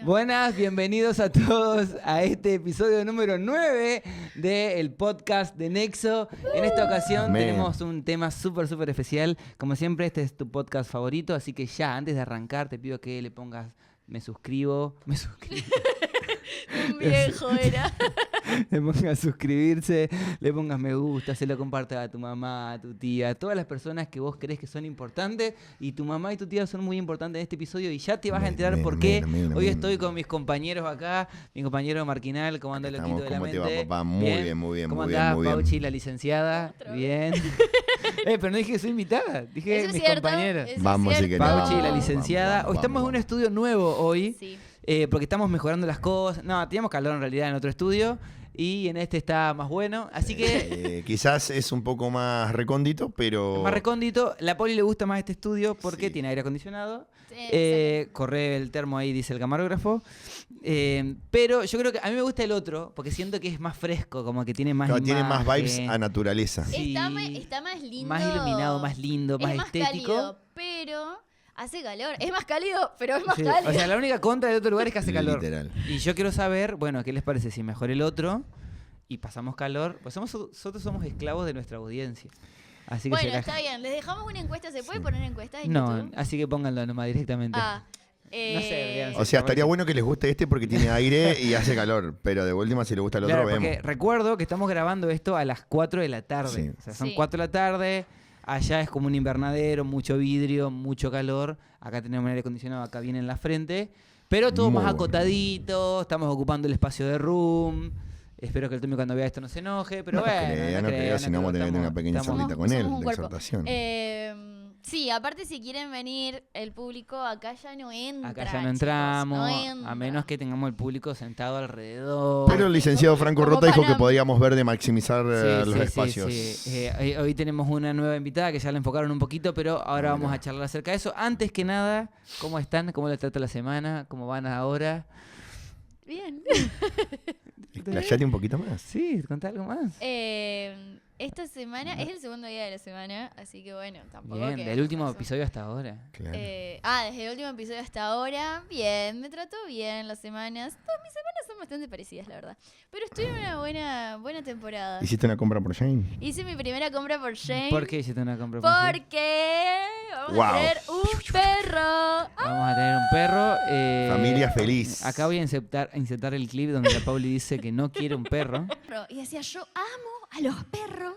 Buenas, bienvenidos a todos a este episodio número 9 del podcast de Nexo. En esta ocasión tenemos un tema súper especial. Como siempre, este es tu podcast favorito, así que ya, antes de arrancar, te pido que le pongas me suscribo. Un viejo era. Le pongas suscribirse, le pongas me gusta, se lo compartas a tu mamá, a tu tía, a todas las personas que vos crees que son importantes. Y tu mamá y tu tía son muy importantes en este episodio y ya te vas a enterar por qué. Hoy estoy con mis compañeros acá, mi compañero Marquinal, ¿cómo anda el loquito de la mente? ¿Cómo te va, papá? Muy bien. ¿Cómo andás, Pauchi, la licenciada? Bien. Pero no dije que soy invitada, dije Eso mis es cierto, compañeros. eso es Vamos, cierto. si querés, Pauchi, vamos, la licenciada. Hoy estamos en un estudio nuevo hoy. Sí. Porque estamos mejorando las cosas. No, teníamos calor en realidad en otro estudio y en este está más bueno. Así que quizás es un poco más recóndito, pero... más recóndito. La Poli le gusta más este estudio porque Sí. tiene aire acondicionado. Sí, Corre el termo ahí, dice el camarógrafo. Pero yo creo que a mí me gusta el otro porque siento que es más fresco, como que tiene más Claro, tiene más imagen. vibes a naturaleza. Sí. Está más lindo. Más iluminado, más lindo, más es más estético. cálido, pero hace calor. Es más cálido, pero es más Sí, cálido. o sea, la única contra del otro lugar es que hace calor. Literal. Y yo quiero saber, bueno, ¿qué les parece si mejor el otro y pasamos calor? Pues nosotros somos esclavos de nuestra audiencia. Así que Bueno, si la- está bien. Les dejamos una encuesta. ¿Se puede poner encuestas en No, YouTube? así que pónganlo nomás directamente. Ah, No sé, Adrián, O sea, estaría bueno que les guste este porque tiene aire y hace calor, pero de última si les gusta el otro, Claro, vemos. porque recuerdo que estamos grabando esto a las 4 de la tarde. Sí. O sea, son Sí. 4 de la tarde. Allá es como un invernadero, mucho vidrio, mucho calor. Acá tenemos un aire acondicionado, acá viene en la frente. Pero todo Muy más bueno. acotadito, estamos ocupando el espacio de room. Espero que el Tommy cuando vea esto no se enoje, pero no bueno. creo, si no vamos a tener una pequeña estamos- charlita con él, somos un de cuerpo. exhortación. Sí, aparte si quieren venir el público, acá ya no entra. Acá ya no chicos, entramos, no a entra. menos que tengamos el público sentado alrededor. Pero el licenciado Franco como Rota dijo para- que podíamos ver de maximizar Sí, los sí, espacios. sí. Hoy tenemos una nueva invitada que ya la enfocaron un poquito, pero ahora vamos a charlar acerca de eso. Antes que nada, ¿cómo están? ¿Cómo les trata la semana? ¿Cómo van ahora? Bien. Explayate un poquito más. Sí, contá algo más. Esta semana es el segundo día de la semana, así que bueno, tampoco Bien, que del último pasó. episodio hasta ahora. Claro. Desde el último episodio hasta ahora, bien, me trató bien las semanas. Todas mis semanas son bastante parecidas, la verdad. Pero estoy en una buena temporada. ¿Hiciste una compra por Shane? Hice mi primera compra por Shane. ¿Por qué hiciste una compra? por Shane? Porque vamos Wow. a tener un perro. Vamos a tener un perro. Familia feliz. Acá voy a insertar el clip donde la Pauli dice que no quiere un perro. Y decía, yo amo a los perros.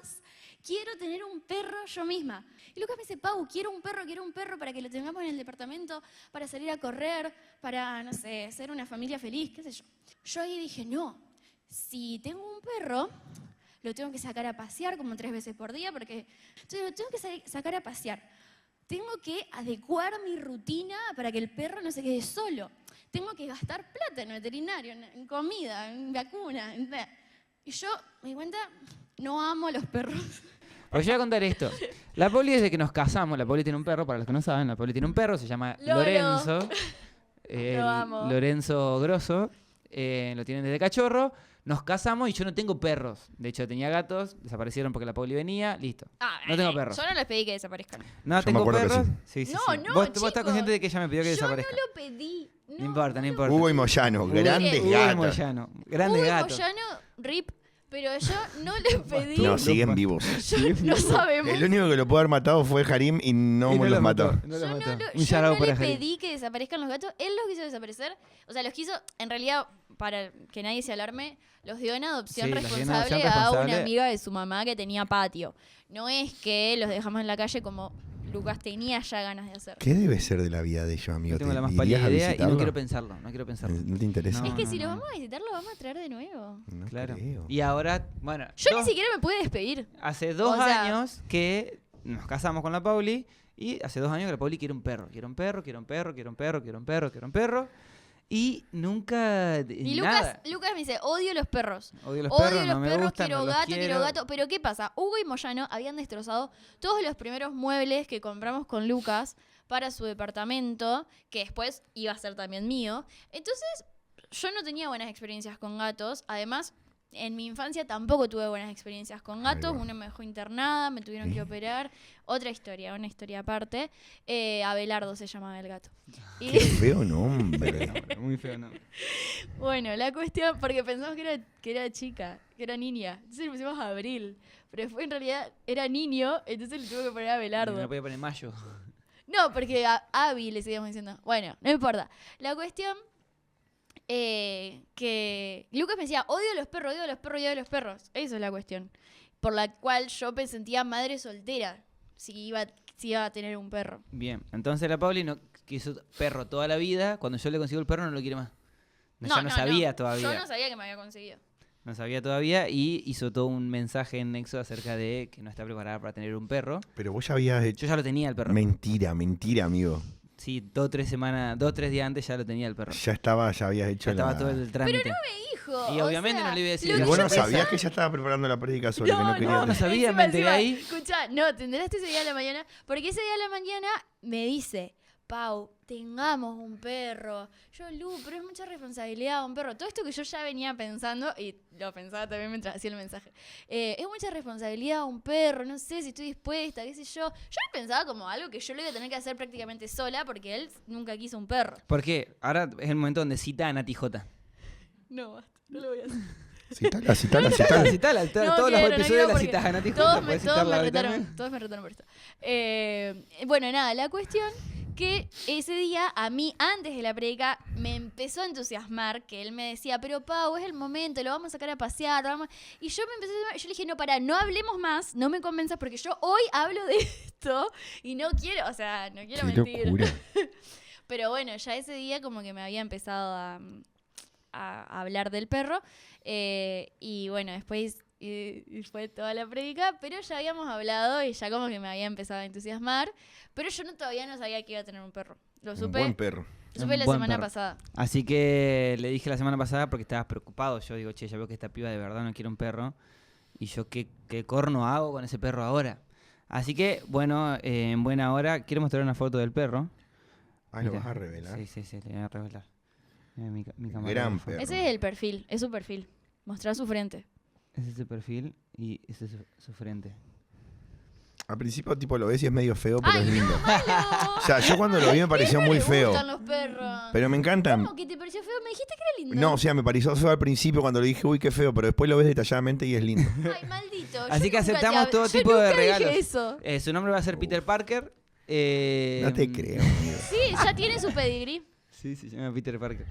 Quiero tener un perro yo misma. Y Lucas me dice, Pau, quiero un perro para que lo tengamos en el departamento, para salir a correr, para, no sé, ser una familia feliz, qué sé yo. Yo ahí dije, no, si tengo un perro, lo tengo que sacar a pasear como 3 veces por día, porque entonces lo tengo que sacar a pasear. Tengo que adecuar mi rutina para que el perro no se quede solo. Tengo que gastar plata en veterinario, en comida, en vacuna. Y yo me di cuenta, no amo a los perros. Porque yo voy a contar esto. La Pauli desde que nos casamos, la Pauli tiene un perro, para los que no saben, la Pauli tiene un perro, se llama Lolo. Lorenzo. Lo amo. Lorenzo Grosso. Lo tienen desde cachorro. Nos casamos y yo no tengo perros. De hecho, tenía gatos, desaparecieron porque la Pauli venía, listo. No tengo perros. Yo no les pedí que desaparezcan. No Yo me tengo acuerdo que perros. sí. Sí, No, sí. no, Vos estás chicos. consciente de que ella me pidió que Yo desaparezca. no lo pedí. No importa, no importa. Hugo y Moyano, grandes Hugo y gatos. Moyano, grandes Uy, gatos. Moyano, rip, pero yo no le pedí. No, siguen vivos. No sabemos. El único que lo pudo haber matado fue Harim y no Y los mató. No Yo los mató. no, Un yo shout out no para le Jari. pedí que desaparezcan los gatos. Él los quiso desaparecer. O sea, los quiso, en realidad, para que nadie se alarme, los dio en adopción Sí, los dio en responsable adopción a responsable. una amiga de su mamá que tenía patio. No es que los dejamos en la calle como Lucas tenía ya ganas de hacer. ¿Qué debe ser de la vida de ellos, amigo? No tengo ¿Te la más irías pálida a idea y no visitarlo? quiero pensarlo. No quiero pensarlo. ¿No te interesa? No. Es que si los vamos a visitar, los vamos a traer de nuevo. No Claro. creo. Y ahora, bueno, Yo ni siquiera me pude despedir. hace 2 O sea- años que nos casamos con la Pauli y hace 2 años que la Pauli quiere un perro. Quiere un perro, quiere un perro, quiere un perro, quiere un perro, quiere un perro. Y nunca Y nada. Lucas me dice, odio los perros. Odio los Odio perros, los no me perros, gustan, quiero no los gato, quiero. quiero gato. Pero ¿qué pasa? Hugo y Moyano habían destrozado todos los primeros muebles que compramos con Lucas para su departamento, que después iba a ser también mío. Entonces, yo no tenía buenas experiencias con gatos. Además, en mi infancia tampoco tuve buenas experiencias con gatos. Ahí va. Uno me dejó internada, me tuvieron que operar. Otra historia, una historia aparte. Abelardo se llamaba el gato. Y Qué feo nombre. Muy feo, ¿no? bueno, la cuestión, porque pensamos que era chica, que era niña. Entonces le pusimos Abril. Pero después en realidad era niño, entonces le tuve que poner Abelardo. No le podía poner mayo. No, porque a Abby le seguíamos diciendo. Bueno, no importa. La cuestión que Lucas me decía, odio a los perros, odio a los perros, odio a los perros. Esa es la cuestión. Por la cual yo me sentía madre soltera si iba a tener un perro. Bien, entonces la Pauli no quiso perro toda la vida. Cuando yo le consigo el perro no lo quiere más. Ya no sabía todavía. Yo no sabía que me había conseguido. No sabía todavía y hizo todo un mensaje en Nexo acerca de que no está preparada para tener un perro. Pero vos ya habías hecho... Yo ya lo tenía el perro. Mentira, amigo. Sí, 2 o 3 días antes ya lo tenía el perro. Ya habías hecho Ya estaba la... todo el trámite. Hijo, Y obviamente no le iba a decir lo Y que vos yo no pensaba- sabías que ya estaba preparando la prédica sobre que no quería... no sabía, encima, me enteré ahí. Escuchá, no, te enteraste ese día de la mañana, porque ese día de la mañana me dice, Pau, tengamos un perro. Yo, Lu, pero es mucha responsabilidad un perro. Todo esto que yo ya venía pensando, y lo pensaba también mientras hacía el mensaje, es mucha responsabilidad un perro, no sé si estoy dispuesta, qué sé yo. Yo lo pensaba como algo que yo lo iba a tener que hacer prácticamente sola, porque él nunca quiso un perro. ¿Por qué? Ahora es el momento donde cita a Nati J. No, basta, no lo voy a hacer. Citala. Citala, No todos los quiero, episodios quiero la porque citas a Nati J. todos me podés citarla hoy retaron, también. todos me retaron por esto. Bueno, nada, la cuestión que ese día a mí, antes de la prédica, me empezó a entusiasmar que él me decía, pero Pau, es el momento, lo vamos a sacar a pasear, vamos. Y yo me empecé yo le dije, no, pará, no hablemos más, no me convenzas, porque yo hoy hablo de esto y no quiero, o sea, no quiero Qué mentir. locura. Pero bueno, ya ese día como que me había empezado a hablar del perro. Y bueno, después y fue toda la prédica, pero ya habíamos hablado y ya como que me había empezado a entusiasmar. Pero yo todavía no sabía que iba a tener un perro. Lo Un supe, buen perro. lo supe Un la buen semana perro. pasada. Así que le dije la semana pasada porque estabas preocupado. Yo digo, che, ya veo que esta piba de verdad no quiere un perro. Y yo, ¿qué corno hago con ese perro ahora? Así que, bueno, en buena hora, quiero mostrar una foto del perro. Ah, lo Mira. vas a revelar. Sí, le voy a revelar. Mira, mi cámara. Gran perro. Ese es el perfil, es su perfil. Mostrar su frente. Ese es su perfil y ese es su frente. Al principio tipo lo ves y es medio feo, pero ¡Ay, es lindo. ¡Malo! O sea, yo cuando lo vi me pareció muy Me feo. gustan los perros. Pero me encantan. ¿Cómo que te pareció feo? Me dijiste que era lindo. No, o sea, me pareció feo al principio cuando lo dije, uy, qué feo, pero después lo ves detalladamente y es lindo. Ay, maldito. Así yo que nunca aceptamos todo yo tipo de nunca dije regalos. eso. Su nombre va a ser Peter Parker. No te creo, amigo. Sí, ya tiene su pedigrí. Sí, se llama Peter Parker.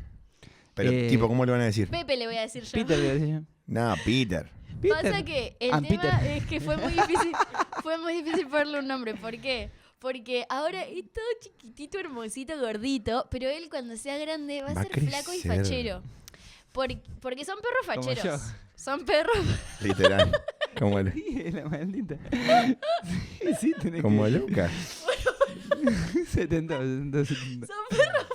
Pero, tipo, ¿cómo le van a decir? Pepe le voy a decir yo. Peter, le decía yo. No, Peter. Pasa que el And tema Peter. es que fue muy difícil ponerle un nombre. ¿Por qué? Porque ahora es todo chiquitito, hermosito, gordito, pero él cuando sea grande va a Va a ser flaco y crecer. fachero. Porque son perros Como facheros. yo. Son perros. Literal. Como, Sí, la maldita. Sí, tenés como que... Lucas. 70. Son perros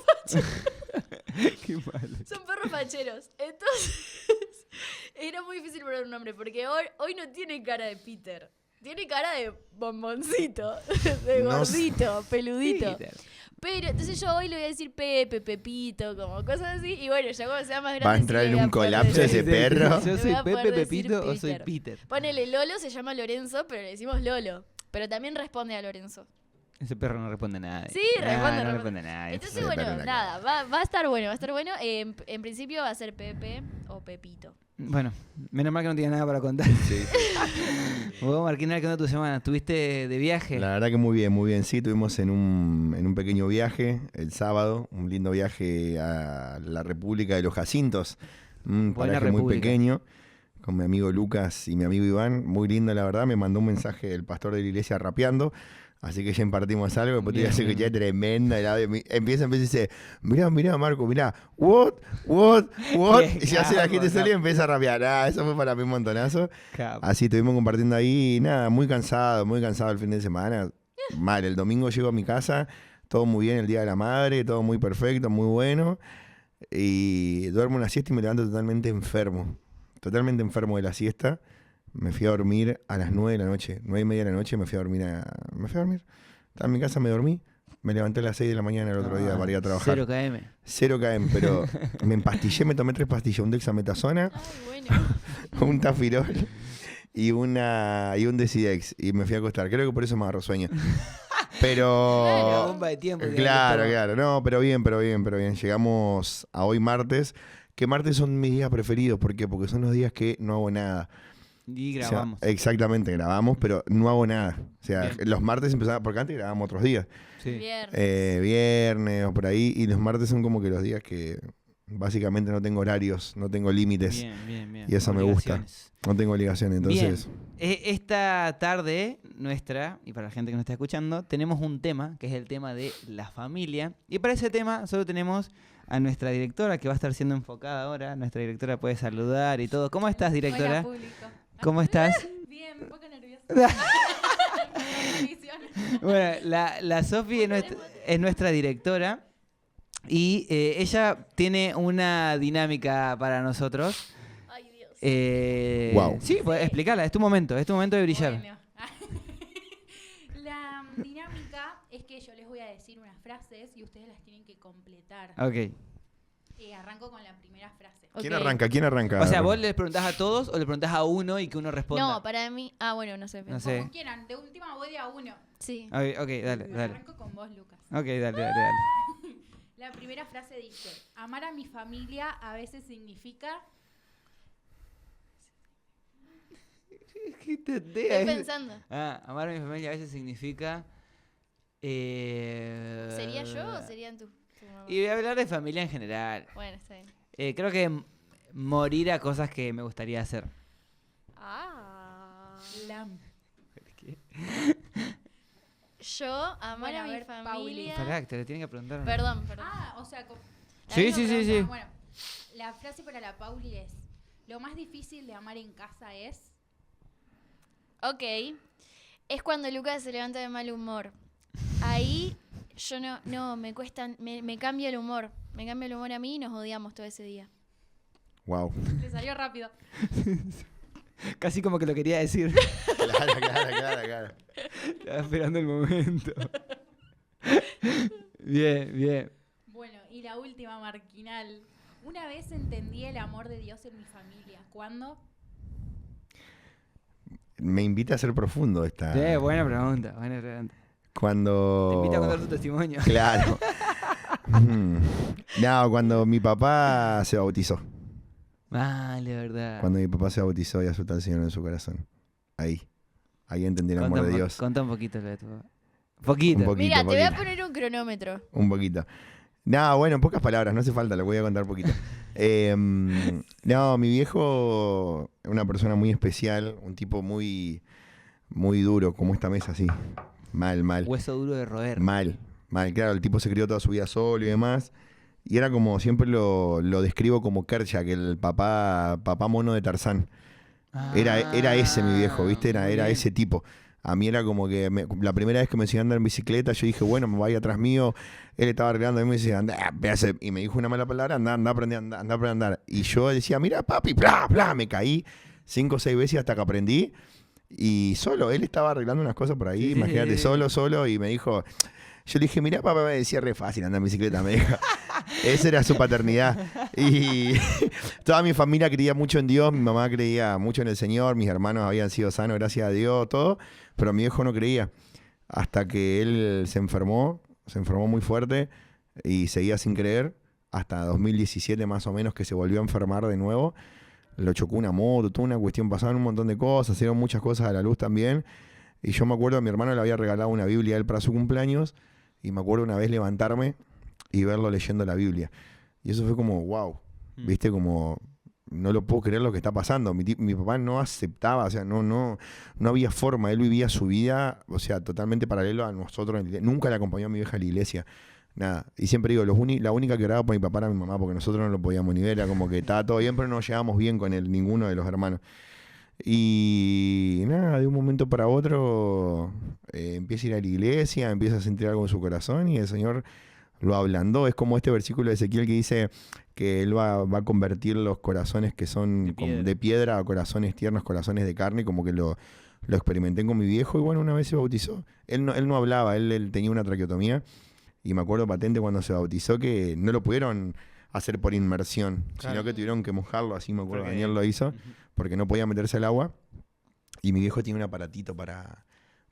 Qué malo. Son perros facheros. Entonces, era muy difícil poner un nombre, porque hoy no tiene cara de Peter. Tiene cara de bomboncito, de No gordito, peludito. Peter. Pero entonces yo hoy le voy a decir Pepe, Pepito, como cosas así. Y bueno, ya cuando sea más grande. Va a sí entrar le en voy a un poder colapso decir- ese perro. Yo Le soy voy a poder Pepe, decir Pepito o soy Peter. Peter. Ponele Lolo, se llama Lorenzo, pero le decimos Lolo. Pero también responde a Lorenzo. Ese perro no responde a nada. Sí, responde, No responde. responde a nada. Entonces, sí, bueno, pero la nada, va a estar bueno, va a estar bueno. En principio va a ser Pepe o Pepito. Bueno, menos mal que no tienes nada para contar. Sí. Vos, Marquina, ¿qué onda tu semana? ¿Estuviste de viaje? La verdad que muy bien, muy bien. Sí, tuvimos en un pequeño viaje el sábado, un lindo viaje a la República de los Jacintos, un Buena paraje muy república. pequeño, con mi amigo Lucas y mi amigo Iván. Muy lindo, la verdad. Me mandó un mensaje el pastor de la iglesia rapeando. Así que ya impartimos algo, después te voy a decir que ya es tremenda. Empieza y dice, mirá, Marco, mirá, what? Bien, Y se hace la capo, gente capo. sola y empieza a rapear. Eso fue para mí un montonazo. Capo. Así estuvimos compartiendo ahí, y nada, muy cansado el fin de semana. Mal, el domingo llego a mi casa, todo muy bien, el Día de la Madre, todo muy perfecto, muy bueno. Y duermo una siesta y me levanto totalmente enfermo de la siesta. Me fui a dormir a las 9 de la noche, 9:30 de la noche, me fui a dormir. Estaba en mi casa, me dormí, Me levanté a las 6 de la mañana el otro día para ir a trabajar. 0 km. 0 km, pero me empastillé, me tomé 3 pastillas, un dexametasona, Ay, bueno. un tafirol y un Decidex. Y me fui a acostar. Creo que por eso me agarró sueño. Pero... Claro. Bomba de tiempo. Claro. No, pero bien. Llegamos a hoy martes. Que martes son mis días preferidos. ¿Por qué? Porque son los días que no hago nada. Y O sea, grabamos. exactamente, grabamos, pero no hago nada. O sea, Bien. los martes empezaba, porque antes grabábamos otros días. Sí. Viernes. Viernes o por ahí. Y los martes son como que los días que básicamente no tengo horarios, no tengo límites. Bien. Y eso me gusta. Obligaciones. No tengo obligaciones. Entonces, Esta tarde nuestra, y para la gente que nos está escuchando, tenemos un tema, que es el tema de la familia. Y para ese tema solo tenemos a nuestra directora, que va a estar siendo enfocada ahora. Nuestra directora puede saludar y todo. ¿Cómo estás, directora? Hola, público. ¿Cómo estás? Bien, un poco nerviosa. Bueno, la Sofi es nuestra directora y ella tiene una dinámica para nosotros. Ay, Dios. Guau. Sí, pues explicarla, es tu momento de brillar. Bueno. La dinámica es que yo les voy a decir unas frases y ustedes las tienen que completar. Ok. Arranco con la primera frase. ¿quién Ok. arranca? ¿Quién arranca? O sea, vos le preguntás a todos o le preguntás a uno y que uno responda. No, para mí. Ah, bueno, no sé. No sé. Como quieran, de última voy de a uno. Sí. Ok, dale. Arranco con vos, Lucas. Ok, dale. La primera frase dice: amar a mi familia a veces significa. ¿Qué te Estoy pensando. Amar a mi familia a veces significa... ¿Sería yo o serían tu mamá? Y voy a hablar de familia en general. Bueno, está bien. Creo que morir a cosas que me gustaría hacer. Ah. La... Yo, amar Bueno, a a mi ver, familia. Pará, que te lo tienen que preguntar. Perdón. Ah, o sea. La Sí, misma sí. pregunta. Bueno, la frase para la Pauli es: lo más difícil de amar en casa es. Ok. Es cuando Lucas se levanta de mal humor. Ahí yo no, me cuesta, me cambia el humor. Me cambia el humor a mí y nos odiamos todo ese día. Wow. Le salió rápido. Casi como que lo quería decir. Claro. Estaba esperando el momento. Bien. Bueno, y la última, Marquinal. Una vez entendí el amor de Dios en mi familia. ¿Cuándo? Me invita a ser profundo esta. Buena pregunta. Cuando... Te invito a contar tu testimonio. Claro. No, cuando mi papá se bautizó. Vale, verdad. Cuando mi papá se bautizó y aceptó al Señor en su corazón. Ahí entendí el amor de Dios. Contá un poquito lo de tu papá. Poquito. Un poquito. Mira, te voy a poner un cronómetro. Un poquito. No, bueno, en pocas palabras, no hace falta, lo voy a contar un poquito. No, mi viejo es una persona muy especial, un tipo muy, muy duro, como esta mesa así. Mal. Hueso duro de roer. Mal, claro, el tipo se crió toda su vida solo y demás. Y era como, siempre lo describo como Kerchak, el papá mono de Tarzán. Era ese mi viejo, ¿viste? Era Muy bien. ese tipo. A mí era como que la primera vez que me enseñó a andar en bicicleta, yo dije, bueno, me vaya atrás mío. Él estaba arreglando y me decía, anda, y me dijo una mala palabra, anda, aprende a andar. Y yo decía, mira, papi, bla, me caí 5 o 6 veces hasta que aprendí. Y solo, él estaba arreglando unas cosas por ahí, Sí. imagínate, solo, y me dijo, yo le dije, mira, papá, me decía re fácil andar en bicicleta, me dijo. Esa era su paternidad. Y toda mi familia creía mucho en Dios, mi mamá creía mucho en el Señor, mis hermanos habían sido sanos, gracias a Dios, todo, pero mi viejo no creía. Hasta que él se enfermó muy fuerte y seguía sin creer, hasta 2017 más o menos que se volvió a enfermar de nuevo. Lo chocó una moto, toda una cuestión, pasaban un montón de cosas, hicieron muchas cosas a la luz también. Y yo me acuerdo, a mi hermano le había regalado una Biblia a él para su cumpleaños, y me acuerdo una vez levantarme y verlo leyendo la Biblia. Y eso fue como, wow, ¿viste? Como, no lo puedo creer lo que está pasando. Mi papá no aceptaba, o sea, no había forma. Él vivía su vida, o sea, totalmente paralelo a nosotros. Nunca le acompañó a mi vieja a la iglesia, nada. Y siempre digo, la única que oraba por mi papá era mi mamá, porque nosotros no lo podíamos ni ver. Era como que estaba todo bien, pero no nos llevábamos bien con él, ninguno de los hermanos. Y nada, de un momento para otro empieza a ir a la iglesia, empieza a sentir algo en su corazón y el Señor lo ablandó. Es como este versículo de Ezequiel que dice que Él va a convertir los corazones que son de piedra a corazones tiernos, corazones de carne, como que lo experimenté con mi viejo. Y bueno, una vez se bautizó. Él no hablaba, él tenía una traqueotomía Y me acuerdo patente cuando se bautizó que no lo pudieron hacer por inmersión, sino que tuvieron que mojarlo, así me acuerdo, Daniel lo hizo, porque no podía meterse al agua. Y mi viejo tiene un aparatito para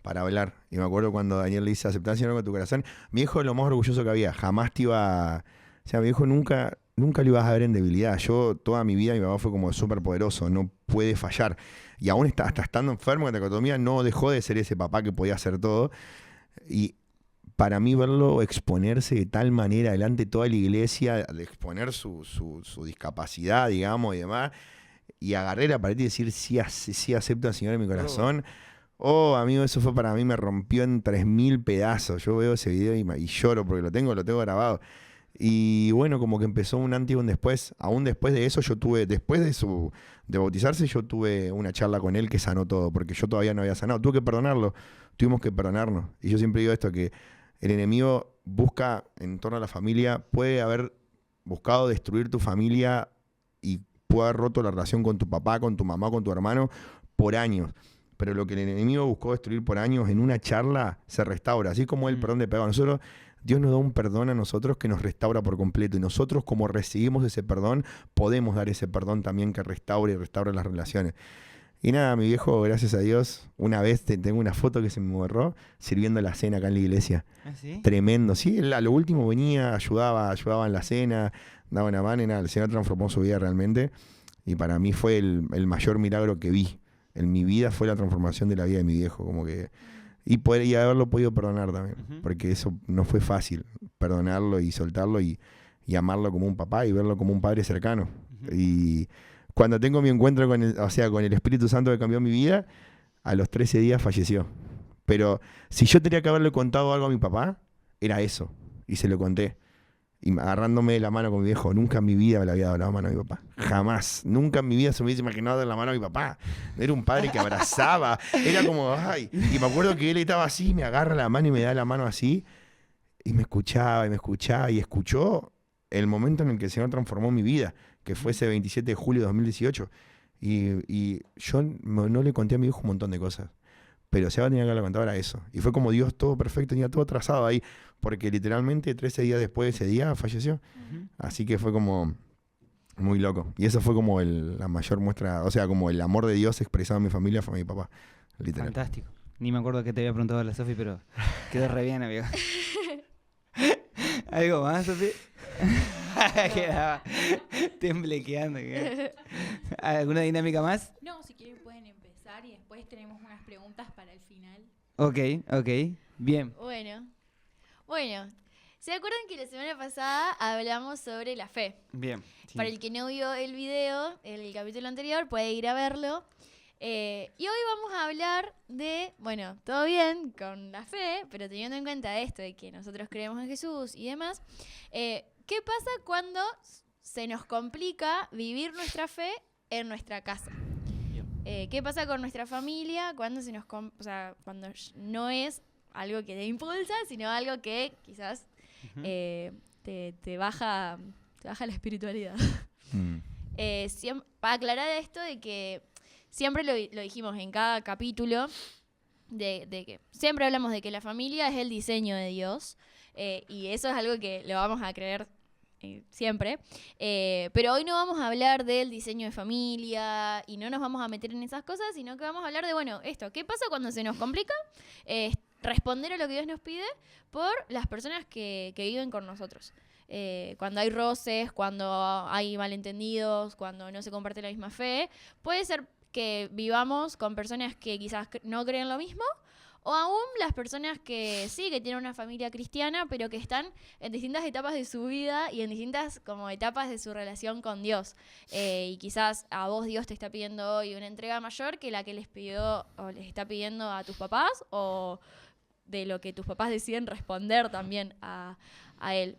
hablar. Y me acuerdo cuando Daniel le dice, aceptá al Señor con tu corazón. Mi viejo es lo más orgulloso que había. Jamás te iba... O sea, mi viejo nunca lo ibas a ver en debilidad. Yo, toda mi vida, mi papá fue como súper poderoso. No puede fallar. Y aún hasta estando enfermo de tracotomía, no dejó de ser ese papá que podía hacer todo. Y para mí verlo exponerse de tal manera delante de toda la iglesia, de exponer su discapacidad, digamos, y demás, y agarré la pared y decir, sí acepto al Señor en mi corazón. Oh, amigo, eso fue para mí, me rompió en 3000 pedazos. Yo veo ese video y lloro porque lo tengo grabado. Y bueno, como que empezó un antes y un después. Aún después de eso, después de bautizarse, yo tuve una charla con él que sanó todo, porque yo todavía no había sanado. Tuve que perdonarlo, tuvimos que perdonarnos. Y yo siempre digo esto, que el enemigo busca en torno a la familia, puede haber buscado destruir tu familia y puede haber roto la relación con tu papá, con tu mamá, con tu hermano por años. Pero lo que el enemigo buscó destruir por años, en una charla se restaura. Así como el perdón de pecado. Nosotros, Dios nos da un perdón a nosotros que nos restaura por completo. Y nosotros, como recibimos ese perdón, podemos dar ese perdón también que restaure y restaura las relaciones. Y nada, mi viejo, gracias a Dios, una vez tengo una foto que se me borró sirviendo la cena acá en la iglesia. ¿Ah, sí? Tremendo. Sí, a lo último venía, ayudaba en la cena, daba una mano y nada, el Señor transformó su vida realmente. Y para mí fue el mayor milagro que vi en mi vida, fue la transformación de la vida de mi viejo. Como que y haberlo podido perdonar también, porque eso no fue fácil, perdonarlo y soltarlo y amarlo como un papá y verlo como un padre cercano. Y cuando tengo mi encuentro con el Espíritu Santo que cambió mi vida, a los 13 días falleció. Pero si yo tenía que haberle contado algo a mi papá, era eso. Y se lo conté. Y agarrándome de la mano con mi viejo. Nunca en mi vida me le había dado la mano a mi papá. Jamás. Nunca en mi vida se me hubiese imaginado dar la mano a mi papá. Era un padre que abrazaba. Era como, ay. Y me acuerdo que él estaba así, me agarra la mano y me da la mano así. Y me escuchaba y escuchó el momento en el que el Señor transformó mi vida, que fue ese 27 de julio de 2018. Y yo no le conté a mi hijo un montón de cosas. Pero se tenía que haberle contado era eso. Y fue como Dios todo perfecto, tenía todo trazado ahí. Porque literalmente 13 días después de ese día falleció. Así que fue como muy loco. Y eso fue como la mayor muestra, o sea, como el amor de Dios expresado en mi familia fue mi papá. Literal. Fantástico. Ni me acuerdo que te había preguntado a la Sofi, pero quedó re bien, amigo. ¿Algo más, Sofi? Quedaba temblequeando. ¿Alguna dinámica más? No, si quieren pueden empezar y después tenemos unas preguntas para el final. Ok. Bien. Bueno, ¿se acuerdan que la semana pasada hablamos sobre la fe? Bien. Sí. Para el que no vio el video, el capítulo anterior, puede ir a verlo. Y hoy vamos a hablar de, bueno, todo bien con la fe, pero teniendo en cuenta esto de que nosotros creemos en Jesús y demás, ¿qué pasa cuando se nos complica vivir nuestra fe en nuestra casa? ¿Qué pasa con nuestra familia cuando cuando no es algo que te impulsa, sino algo que quizás te baja la espiritualidad? Para aclarar esto de que siempre lo dijimos en cada capítulo, de que siempre hablamos de que la familia es el diseño de Dios, y eso es algo que lo vamos a creer siempre, pero hoy no vamos a hablar del diseño de familia y no nos vamos a meter en esas cosas, sino que vamos a hablar de, ¿qué pasa cuando se nos complica? Responder a lo que Dios nos pide por las personas que viven con nosotros. Cuando hay roces, cuando hay malentendidos, cuando no se comparte la misma fe, puede ser que vivamos con personas que quizás no creen lo mismo, o aún las personas que sí, que tienen una familia cristiana, pero que están en distintas etapas de su vida y en distintas como etapas de su relación con Dios. Y quizás a vos Dios te está pidiendo hoy una entrega mayor que la que les pidió o les está pidiendo a tus papás, o de lo que tus papás deciden responder también a Él.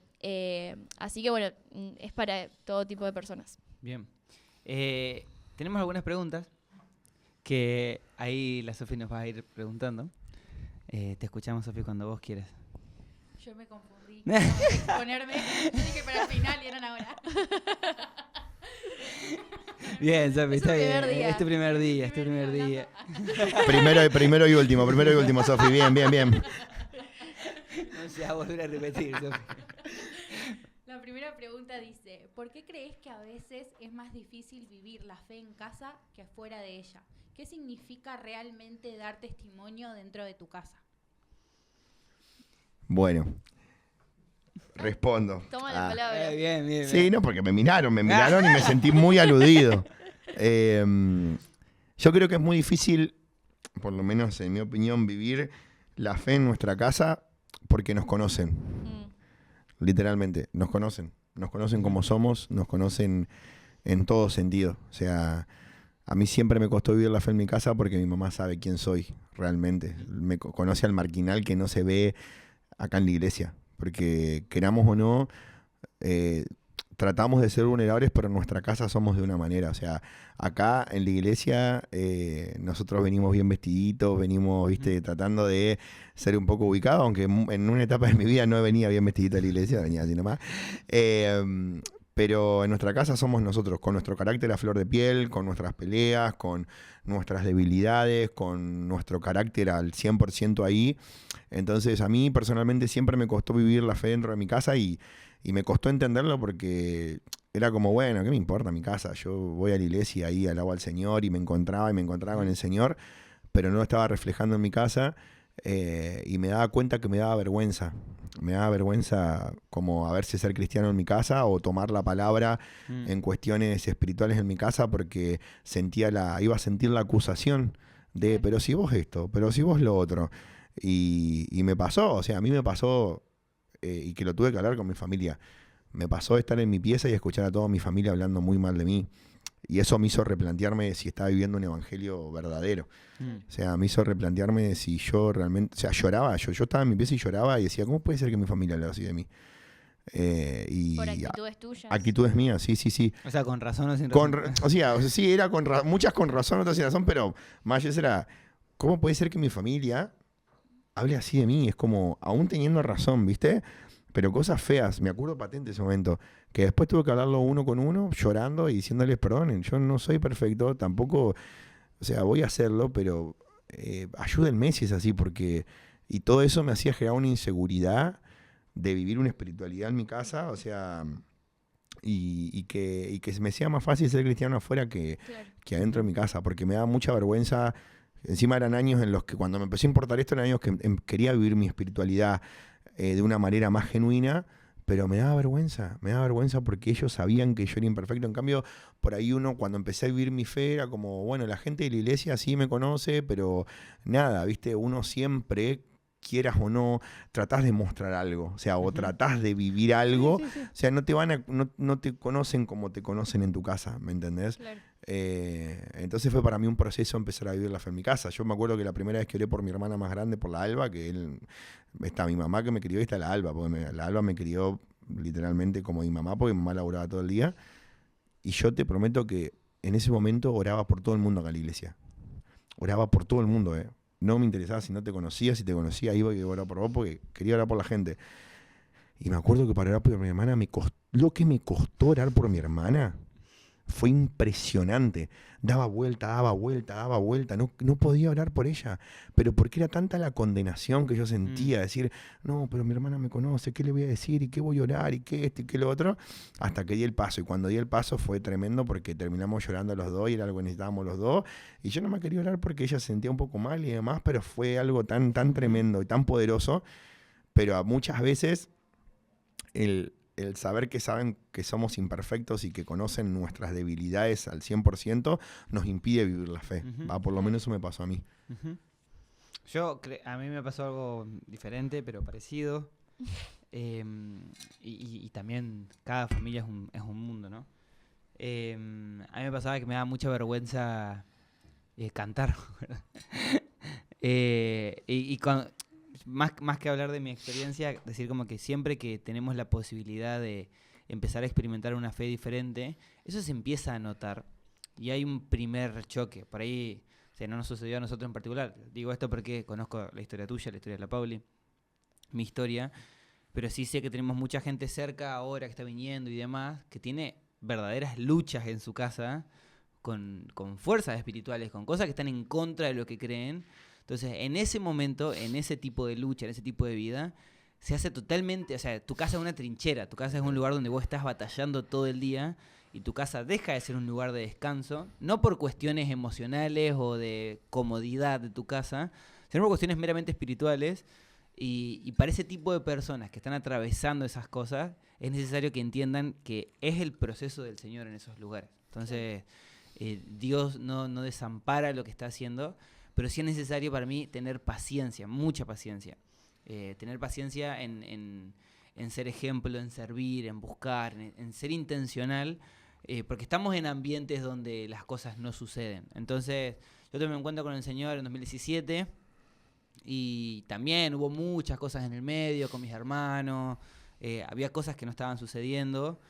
Así que es para todo tipo de personas. Bien. Tenemos algunas preguntas que ahí la Sofi nos va a ir preguntando. Te escuchamos, Sofi, cuando vos quieras. Yo me confundí. Exponerme. Yo dije para el final y eran ahora. Bien, Sofi, está bien. Es tu primer día. Primero y último, Sofi. Bien. No se va a volver a repetir, Sofi. La primera pregunta dice, ¿por qué crees que a veces es más difícil vivir la fe en casa que fuera de ella? ¿Qué significa realmente dar testimonio dentro de tu casa? Bueno, respondo. Toma la palabra. Bien, bien. Sí, no, porque me miraron y me sentí muy aludido. Yo creo que es muy difícil, por lo menos en mi opinión, vivir la fe en nuestra casa porque nos conocen. Literalmente, nos conocen. Nos conocen como somos, nos conocen en todo sentido. O sea, a mí siempre me costó vivir la fe en mi casa porque mi mamá sabe quién soy realmente. Me conoce al marginal que no se ve acá en la iglesia. Porque queramos o no, tratamos de ser vulnerables, pero en nuestra casa somos de una manera. O sea, acá en la iglesia nosotros venimos bien vestiditos, venimos, viste, tratando de ser un poco ubicados, aunque en una etapa de mi vida no venía bien vestidito a la iglesia, venía así nomás. Pero en nuestra casa somos nosotros, con nuestro carácter a flor de piel, con nuestras peleas, con nuestras debilidades, con nuestro carácter al 100% ahí. Entonces a mí personalmente siempre me costó vivir la fe dentro de mi casa y me costó entenderlo porque era como, bueno, ¿qué me importa mi casa? Yo voy a la iglesia, ahí alabo al Señor y me encontraba con el Señor, pero no lo estaba reflejando en mi casa y me daba cuenta que me daba vergüenza. Me daba vergüenza como a ver si ser cristiano en mi casa o tomar la palabra en cuestiones espirituales en mi casa porque iba a sentir la acusación de, pero si vos esto, pero si vos lo otro. Y me pasó, o sea, a mí me pasó, y que lo tuve que hablar con mi familia, me pasó estar en mi pieza y escuchar a toda mi familia hablando muy mal de mí. Y eso me hizo replantearme si estaba viviendo un evangelio verdadero. O sea, me hizo replantearme si yo realmente... O sea, lloraba. Yo estaba en mi pieza y lloraba y decía, ¿cómo puede ser que mi familia hable así de mí? Por actitudes tuyas. Actitudes mías, sí. O sea, con razón o sin razón. O sea, sí, era muchas con razón, otras sin razón, pero más era, ¿cómo puede ser que mi familia hable así de mí? Es como, aún teniendo razón, ¿viste? Pero cosas feas, me acuerdo patente ese momento, que después tuve que hablarlo uno con uno, llorando y diciéndoles perdonen, yo no soy perfecto, tampoco, o sea, voy a hacerlo, pero ayúdenme si es así, porque, y todo eso me hacía generar una inseguridad de vivir una espiritualidad en mi casa, o sea, y que me sea más fácil ser cristiano afuera que adentro de mi casa, porque me da mucha vergüenza. Encima eran años en los que cuando me empecé a importar esto, eran años que quería vivir mi espiritualidad de una manera más genuina, pero me daba vergüenza porque ellos sabían que yo era imperfecto. En cambio, por ahí uno, cuando empecé a vivir mi fe, era como, bueno, la gente de la iglesia sí me conoce, pero nada, ¿viste? Uno siempre, quieras o no, tratás de mostrar algo, o sea, o tratás de vivir algo, sí. O sea, no te conocen como te conocen en tu casa, ¿me entendés? Claro. Entonces fue para mí un proceso empezar a vivir la fe en mi casa. Yo me acuerdo que la primera vez que oré por mi hermana más grande, por la Alba, que está mi mamá que me crió y está la Alba, porque la Alba me crió literalmente como mi mamá, porque mi mamá laburaba todo el día, y yo te prometo que en ese momento oraba por todo el mundo acá en la iglesia. Oraba por todo el mundo, No me interesaba si no te conocía, si te conocía iba y oraba por vos porque quería orar por la gente. Y me acuerdo que para orar por mi hermana, lo que me costó orar por mi hermana fue impresionante. Daba vuelta, no podía orar por ella, pero porque era tanta la condenación que yo sentía, decir, no, pero mi hermana me conoce, ¿qué le voy a decir? ¿Y qué voy a orar? ¿Y qué esto? ¿Y qué lo otro? Hasta que di el paso, y cuando di el paso fue tremendo porque terminamos llorando los dos y era algo que necesitábamos los dos, y yo no me quería orar porque ella se sentía un poco mal y demás, pero fue algo tan tremendo y tan poderoso, pero muchas veces el saber que saben que somos imperfectos y que conocen nuestras debilidades al 100% nos impide vivir la fe. Por lo menos eso me pasó a mí. A mí me pasó algo diferente, pero parecido. Y también cada familia es un mundo, ¿no? A mí me pasaba que me daba mucha vergüenza cantar. Más que hablar de mi experiencia, decir como que siempre que tenemos la posibilidad de empezar a experimentar una fe diferente, eso se empieza a notar y hay un primer choque. Por ahí, o sea, no nos sucedió a nosotros en particular. Digo esto porque conozco la historia tuya, la historia de la Pauli, mi historia, pero sí sé que tenemos mucha gente cerca ahora que está viniendo y demás, que tiene verdaderas luchas en su casa con fuerzas espirituales, con cosas que están en contra de lo que creen. Entonces, en ese momento, en ese tipo de lucha, en ese tipo de vida, se hace totalmente, o sea, tu casa es una trinchera, tu casa es un lugar donde vos estás batallando todo el día y tu casa deja de ser un lugar de descanso, no por cuestiones emocionales o de comodidad de tu casa, sino por cuestiones meramente espirituales. Y para ese tipo de personas que están atravesando esas cosas, es necesario que entiendan que es el proceso del Señor en esos lugares. Entonces, Dios no desampara lo que está haciendo, pero sí es necesario para mí tener paciencia, mucha paciencia. Tener paciencia en ser ejemplo, en servir, en buscar, en ser intencional, porque estamos en ambientes donde las cosas no suceden. Entonces, yo tuve un encuentro con el Señor en 2017 y también hubo muchas cosas en el medio con mis hermanos, había cosas que no estaban sucediendo.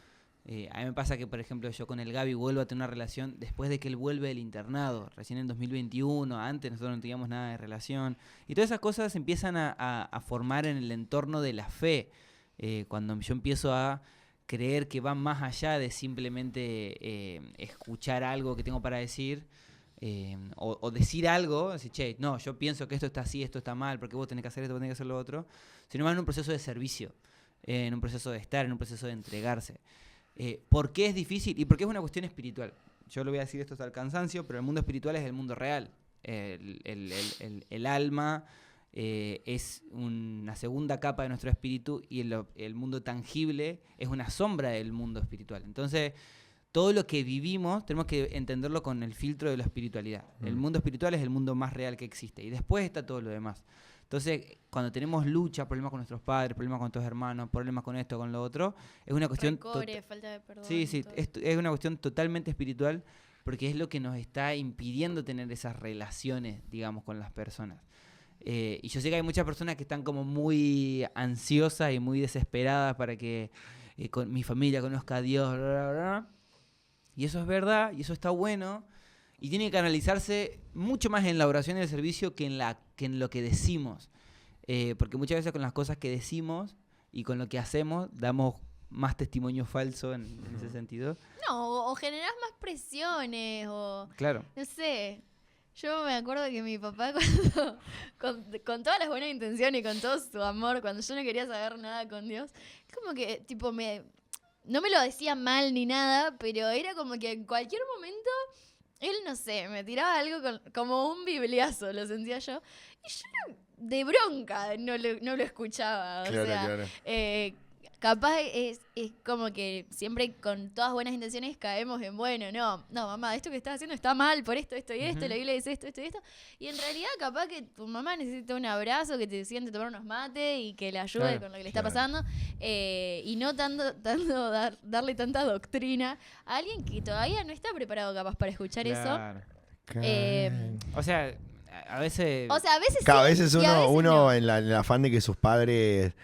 A mí me pasa que, por ejemplo, yo con el Gaby vuelvo a tener una relación después de que él vuelve del internado, recién en 2021, antes nosotros no teníamos nada de relación. Y todas esas cosas se empiezan a formar en el entorno de la fe, cuando yo empiezo a creer que va más allá de simplemente escuchar algo que tengo para decir, o decir algo, decir, che, no, yo pienso que esto está así, esto está mal, porque vos tenés que hacer esto, vos tenés que hacer lo otro, sino más en un proceso de servicio, en un proceso de estar, en un proceso de entregarse. ¿Por qué es difícil? Y porque es una cuestión espiritual. Yo lo voy a decir esto hasta el cansancio, pero el mundo espiritual es el mundo real. El alma es una segunda capa de nuestro espíritu y el mundo tangible es una sombra del mundo espiritual. Entonces, todo lo que vivimos tenemos que entenderlo con el filtro de la espiritualidad. El mundo espiritual es el mundo más real que existe y después está todo lo demás. Entonces, cuando tenemos lucha, problemas con nuestros padres, problemas con nuestros hermanos, problemas con esto, con lo otro, es una cuestión... Rencores, falta de perdón. Sí, es una cuestión totalmente espiritual porque es lo que nos está impidiendo tener esas relaciones, digamos, con las personas. Y yo sé que hay muchas personas que están como muy ansiosas y muy desesperadas para que mi familia conozca a Dios, bla, bla, bla. Y eso es verdad, y eso está bueno. Y tiene que analizarse mucho más en la oración y el servicio que en lo que decimos. Porque muchas veces con las cosas que decimos y con lo que hacemos damos más testimonio falso en ese sentido. No, o generás más presiones, o Claro. no sé. Yo me acuerdo que mi papá, con todas las buenas intenciones y con todo su amor, cuando yo no quería saber nada con Dios, es como que, tipo, no me lo decía mal ni nada, pero era como que en cualquier momento él, no sé, me tiraba algo como un bibliazo, lo sentía yo. Y yo de bronca no lo escuchaba. O Claro, sea, claro. capaz es como que siempre con todas buenas intenciones caemos en, bueno, no, mamá, esto que estás haciendo está mal por esto y esto, la Biblia dice esto y esto. Y en realidad capaz que tu mamá necesita un abrazo, que te siente tomar unos mates y que le ayude con lo que le está pasando. Y no darle tanta doctrina a alguien que todavía no está preparado capaz para escuchar eso. O sea, a veces... Cada vez sí, y a veces uno no. en el afán de que sus padres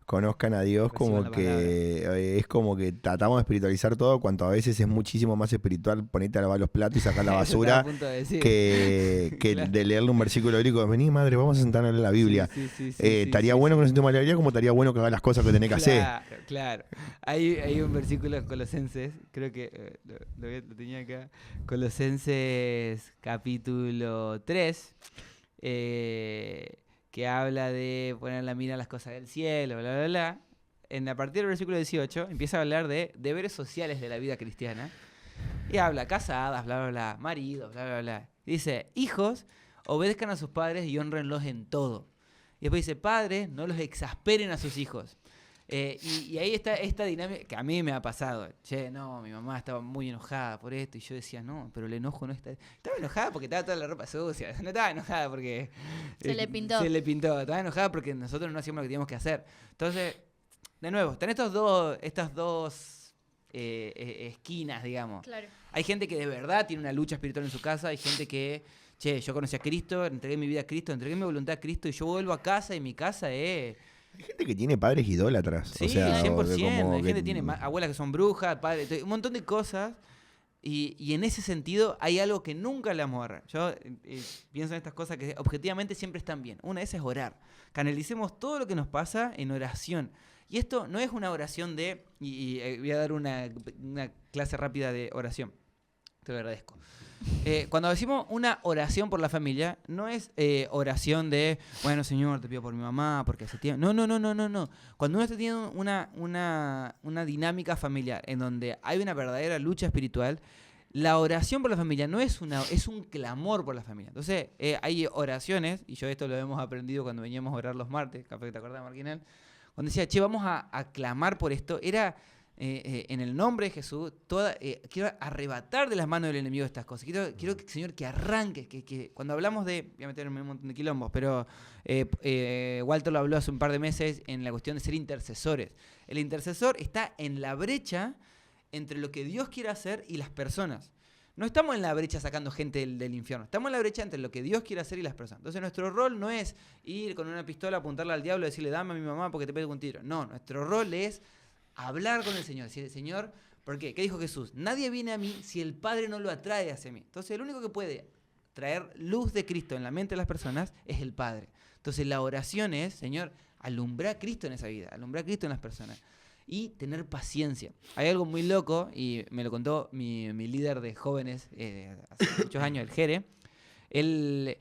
conozcan a Dios, Reciban como la que es como que tratamos de espiritualizar todo, cuanto a veces es muchísimo más espiritual ponerte a lavar los platos y sacar la Eso estaba a basura punto de decir. que Claro. de leerle un versículo bíblico. Vení, madre, vamos a sentarnos a leer la Biblia. Sí, Estaría bueno que nos sentemos a leer la Biblia, como estaría bueno que hagas las cosas que tenés que hacer. Claro. Hay un versículo en Colosenses, creo que lo tenía acá, Colosenses capítulo 3, que habla de poner la mira a las cosas del cielo, bla, bla, bla. A partir del versículo 18 empieza a hablar de deberes sociales de la vida cristiana. Y habla casadas, bla, bla, bla, maridos, bla, bla, bla. Y dice, hijos, obedezcan a sus padres y honrenlos en todo. Y después dice, padres, no los exasperen a sus hijos. Y ahí está esta dinámica que a mí me ha pasado. Che, no, mi mamá estaba muy enojada por esto. Y yo decía, no, pero el enojo no está... Estaba enojada porque estaba toda la ropa sucia. No estaba enojada porque... Se le pintó. Estaba enojada porque nosotros no hacíamos lo que teníamos que hacer. Entonces, de nuevo, están estas dos esquinas, digamos. Claro. Hay gente que de verdad tiene una lucha espiritual en su casa. Hay gente que, che, yo conocí a Cristo, entregué mi vida a Cristo, entregué mi voluntad a Cristo y yo vuelvo a casa y mi casa es... Hay gente que tiene padres idólatras. Sí, o sea, 100%. como Hay gente que que tiene abuelas que son brujas, padres, un montón de cosas. Y en ese sentido hay algo que nunca le vamos a agarrar. Yo pienso en estas cosas que objetivamente siempre están bien. Una de esas es orar. Canalicemos todo lo que nos pasa en oración. Y esto no es una oración de... Y voy a dar una clase rápida de oración. Te lo agradezco. Cuando decimos una oración por la familia, no es oración de, bueno, Señor, te pido por mi mamá, porque hace tiempo. No. Cuando uno está teniendo una dinámica familiar en donde hay una verdadera lucha espiritual, la oración por la familia no es es un clamor por la familia. Entonces, hay oraciones, y yo esto lo hemos aprendido cuando veníamos a orar los martes, capaz que te acordás, Marquinal, cuando decía, che, vamos a clamar por esto, era... en el nombre de Jesús, quiero arrebatar de las manos del enemigo estas cosas. Quiero que, Señor, que arranque, que cuando hablamos de, voy a meterme un montón de quilombos, pero Walter lo habló hace un par de meses en la cuestión de ser intercesores. El intercesor está en la brecha entre lo que Dios quiere hacer y las personas. No estamos en la brecha sacando gente del infierno. Estamos en la brecha entre lo que Dios quiere hacer y las personas. Entonces nuestro rol no es ir con una pistola, apuntarle al diablo y decirle, dame a mi mamá porque te pego un tiro. No, nuestro rol es hablar con el Señor, decir, Señor, ¿por qué? ¿Qué dijo Jesús? Nadie viene a mí si el Padre no lo atrae hacia mí. Entonces, el único que puede traer luz de Cristo en la mente de las personas es el Padre. Entonces, la oración es, Señor, alumbra a Cristo en esa vida, alumbra a Cristo en las personas. Y tener paciencia. Hay algo muy loco, y me lo contó mi líder de jóvenes hace muchos años, el Jere. Él,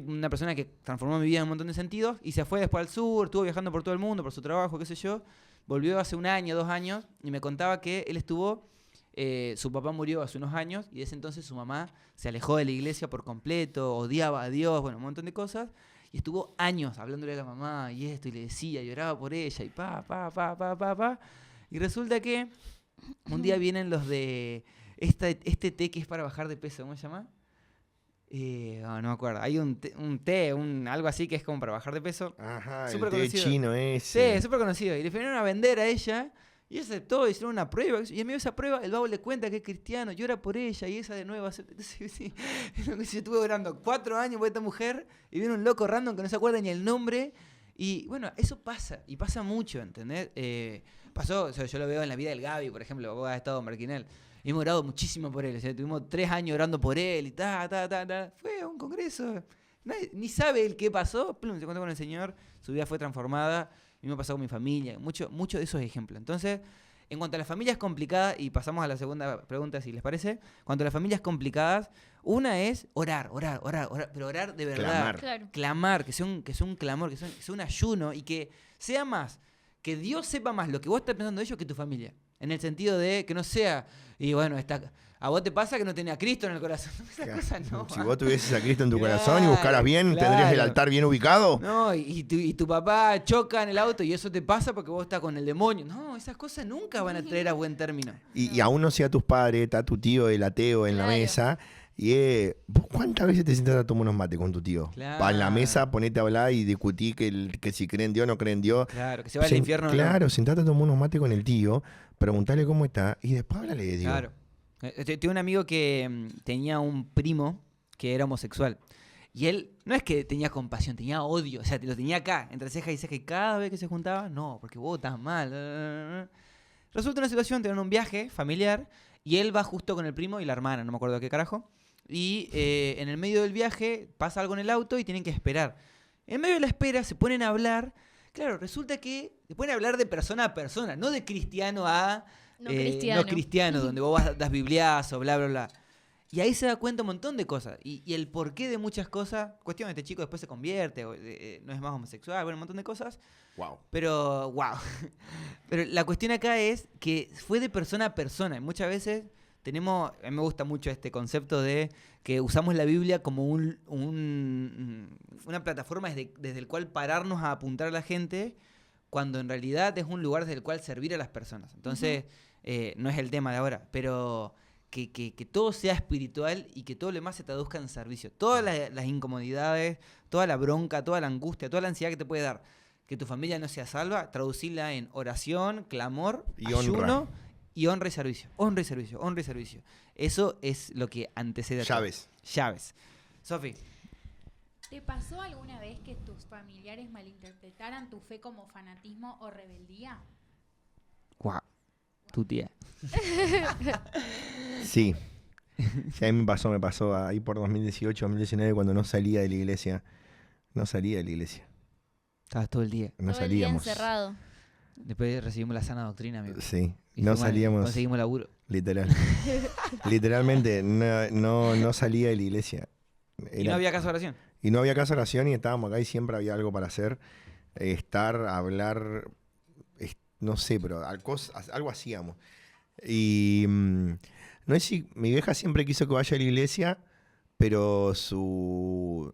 una persona que transformó mi vida en un montón de sentidos, y se fue después al sur, estuvo viajando por todo el mundo, por su trabajo, qué sé yo. Volvió hace 1 año, 2 años, y me contaba que él estuvo, su papá murió hace unos años, y desde entonces su mamá se alejó de la iglesia por completo, odiaba a Dios, bueno, un montón de cosas, y estuvo años hablándole a la mamá, y esto, y le decía, lloraba por ella, y y resulta que un día vienen los de este té que es para bajar de peso, ¿cómo se llama? No me acuerdo. Hay un té, algo así que es como para bajar de peso. Ajá, súper el té conocido. chino ese. Sí, súper conocido. Y le vinieron a vender a ella. Y ella aceptó, hicieron una prueba. Y en medio de esa prueba, el babo le cuenta que es cristiano, llora por ella. Y esa de nuevo acepta. Entonces, sí, yo estuve orando 4 años por esta mujer. Y viene un loco random que no se acuerda ni el nombre. Y bueno, eso pasa. Y pasa mucho, ¿entendés? Pasó, o sea, yo lo veo en la vida del Gaby, por ejemplo. Vos has estado en Marquinal. Hemos orado muchísimo por él, o sea, tuvimos 3 años orando por él y Fue a un congreso, ni sabe él qué pasó, plum, se encontró con el Señor, su vida fue transformada, y me ha pasado con mi familia, mucho de esos ejemplos. Entonces, en cuanto a las familias complicadas, y pasamos a la segunda pregunta si les parece, cuanto a las familias complicadas, una es orar, pero orar de verdad. Clamar. Claro. Clamar, que sea un clamor, que sea un ayuno, y que sea más, que Dios sepa más lo que vos estás pensando de ellos que tu familia. En el sentido de que no sea, y bueno, a vos te pasa que no tenés a Cristo en el corazón. Esas cosas no. Si vos tuvieses a Cristo en tu Claro, corazón y buscaras bien, claro. ¿tendrías el altar bien ubicado? No, y tu papá choca en el auto y eso te pasa porque vos estás con el demonio. No, esas cosas nunca van a traer a buen término. Y aún no sea tus padres, está tu tío, el ateo en la Claro. mesa. Y ¿vos cuántas veces te sentás a tomar unos mates con tu tío? Claro. En la mesa, ponete a hablar y discutí que si creen en Dios o no creen en Dios. Claro, que se va al infierno. Claro, sentate a tomar unos mates con el tío, preguntale cómo está y después háblale de Dios. Claro. Tengo un amigo que tenía un primo que era homosexual. Y él, no es que tenía compasión, tenía odio. O sea, lo tenía acá, entre ceja y ceja. Y cada vez que se juntaba, no, porque vos estás mal. Resulta una situación, tenían un viaje familiar. Y él va justo con el primo y la hermana, no me acuerdo qué carajo. Y en el medio del viaje pasa algo en el auto y tienen que esperar. En medio de la espera se ponen a hablar. Claro, resulta que se ponen a hablar de persona a persona, no de cristiano a No cristiano. no cristiano, donde vos das bibliazo, bla, bla, bla. Y ahí se da cuenta un montón de cosas. Y el porqué de muchas cosas. Cuestión, este chico después se convierte, no es más homosexual, bueno, un montón de cosas. Wow. Pero, wow. Pero la cuestión acá es que fue de persona a persona. Y muchas veces a mí me gusta mucho este concepto de que usamos la Biblia como una plataforma desde el cual pararnos a apuntar a la gente, cuando en realidad es un lugar desde el cual servir a las personas. Entonces, no es el tema de ahora, pero que todo sea espiritual y que todo lo demás se traduzca en servicio. Todas las incomodidades, toda la bronca, toda la angustia, toda la ansiedad que te puede dar que tu familia no sea salva, traducirla en oración, clamor, Y ayuno honra. y honra y servicio. Honra y servicio, honra y servicio. Eso es lo que antecede a todo. Llaves. Sofi. ¿Te pasó alguna vez que tus familiares malinterpretaran tu fe como fanatismo o rebeldía? Guau. Tu tía. Sí. Sí, a mí me pasó ahí por 2018, 2019, cuando no salía de la iglesia. No salía de la iglesia. Estabas todo el día. No Todo el día salíamos. encerrado. Después recibimos la sana doctrina, amigo. Sí, Y no fue mal, salíamos, conseguimos laburo. literal. Literalmente, no salía de la iglesia. Y no había caso de oración. Y no había caso de oración y estábamos acá y siempre había algo para hacer. Hablar, no sé, pero algo hacíamos. Y no sé si mi vieja siempre quiso que vaya a la iglesia, pero su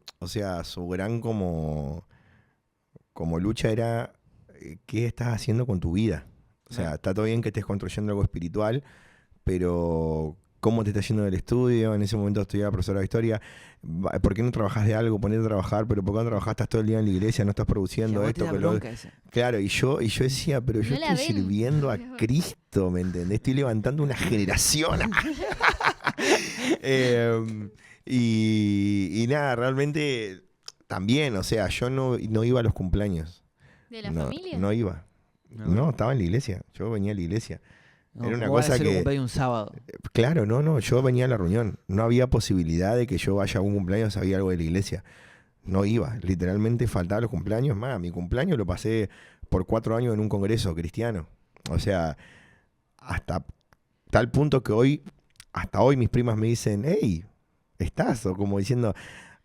gran como lucha era ¿qué estás haciendo con tu vida? O sea, está todo bien que estés construyendo algo espiritual, pero ¿cómo te está yendo en el estudio? En ese momento estudiaba profesora de historia. ¿Por qué no trabajas de algo? Ponete a trabajar, pero ¿por qué no trabajás? Estás todo el día en la iglesia, no estás produciendo Que a vos esto, te da que lo bronca eso. Claro, y yo decía, pero yo No la estoy ven. sirviendo a Cristo, ¿me entendés? Estoy levantando una generación. Y nada, realmente también, o sea, yo no iba a los cumpleaños. ¿De la no, familia? No iba. No, estaba en la iglesia. Yo venía a la iglesia. No, Era una ¿cómo vas a cosa hacer un que- cumpleaños un sábado? Claro, no, yo venía a la reunión. No había posibilidad de que yo vaya a un cumpleaños, había algo de la iglesia. No iba, literalmente faltaba los cumpleaños. Más, mi cumpleaños lo pasé por 4 años en un congreso cristiano. O sea, hasta tal punto que hasta hoy mis primas me dicen, hey, ¿estás? O como diciendo,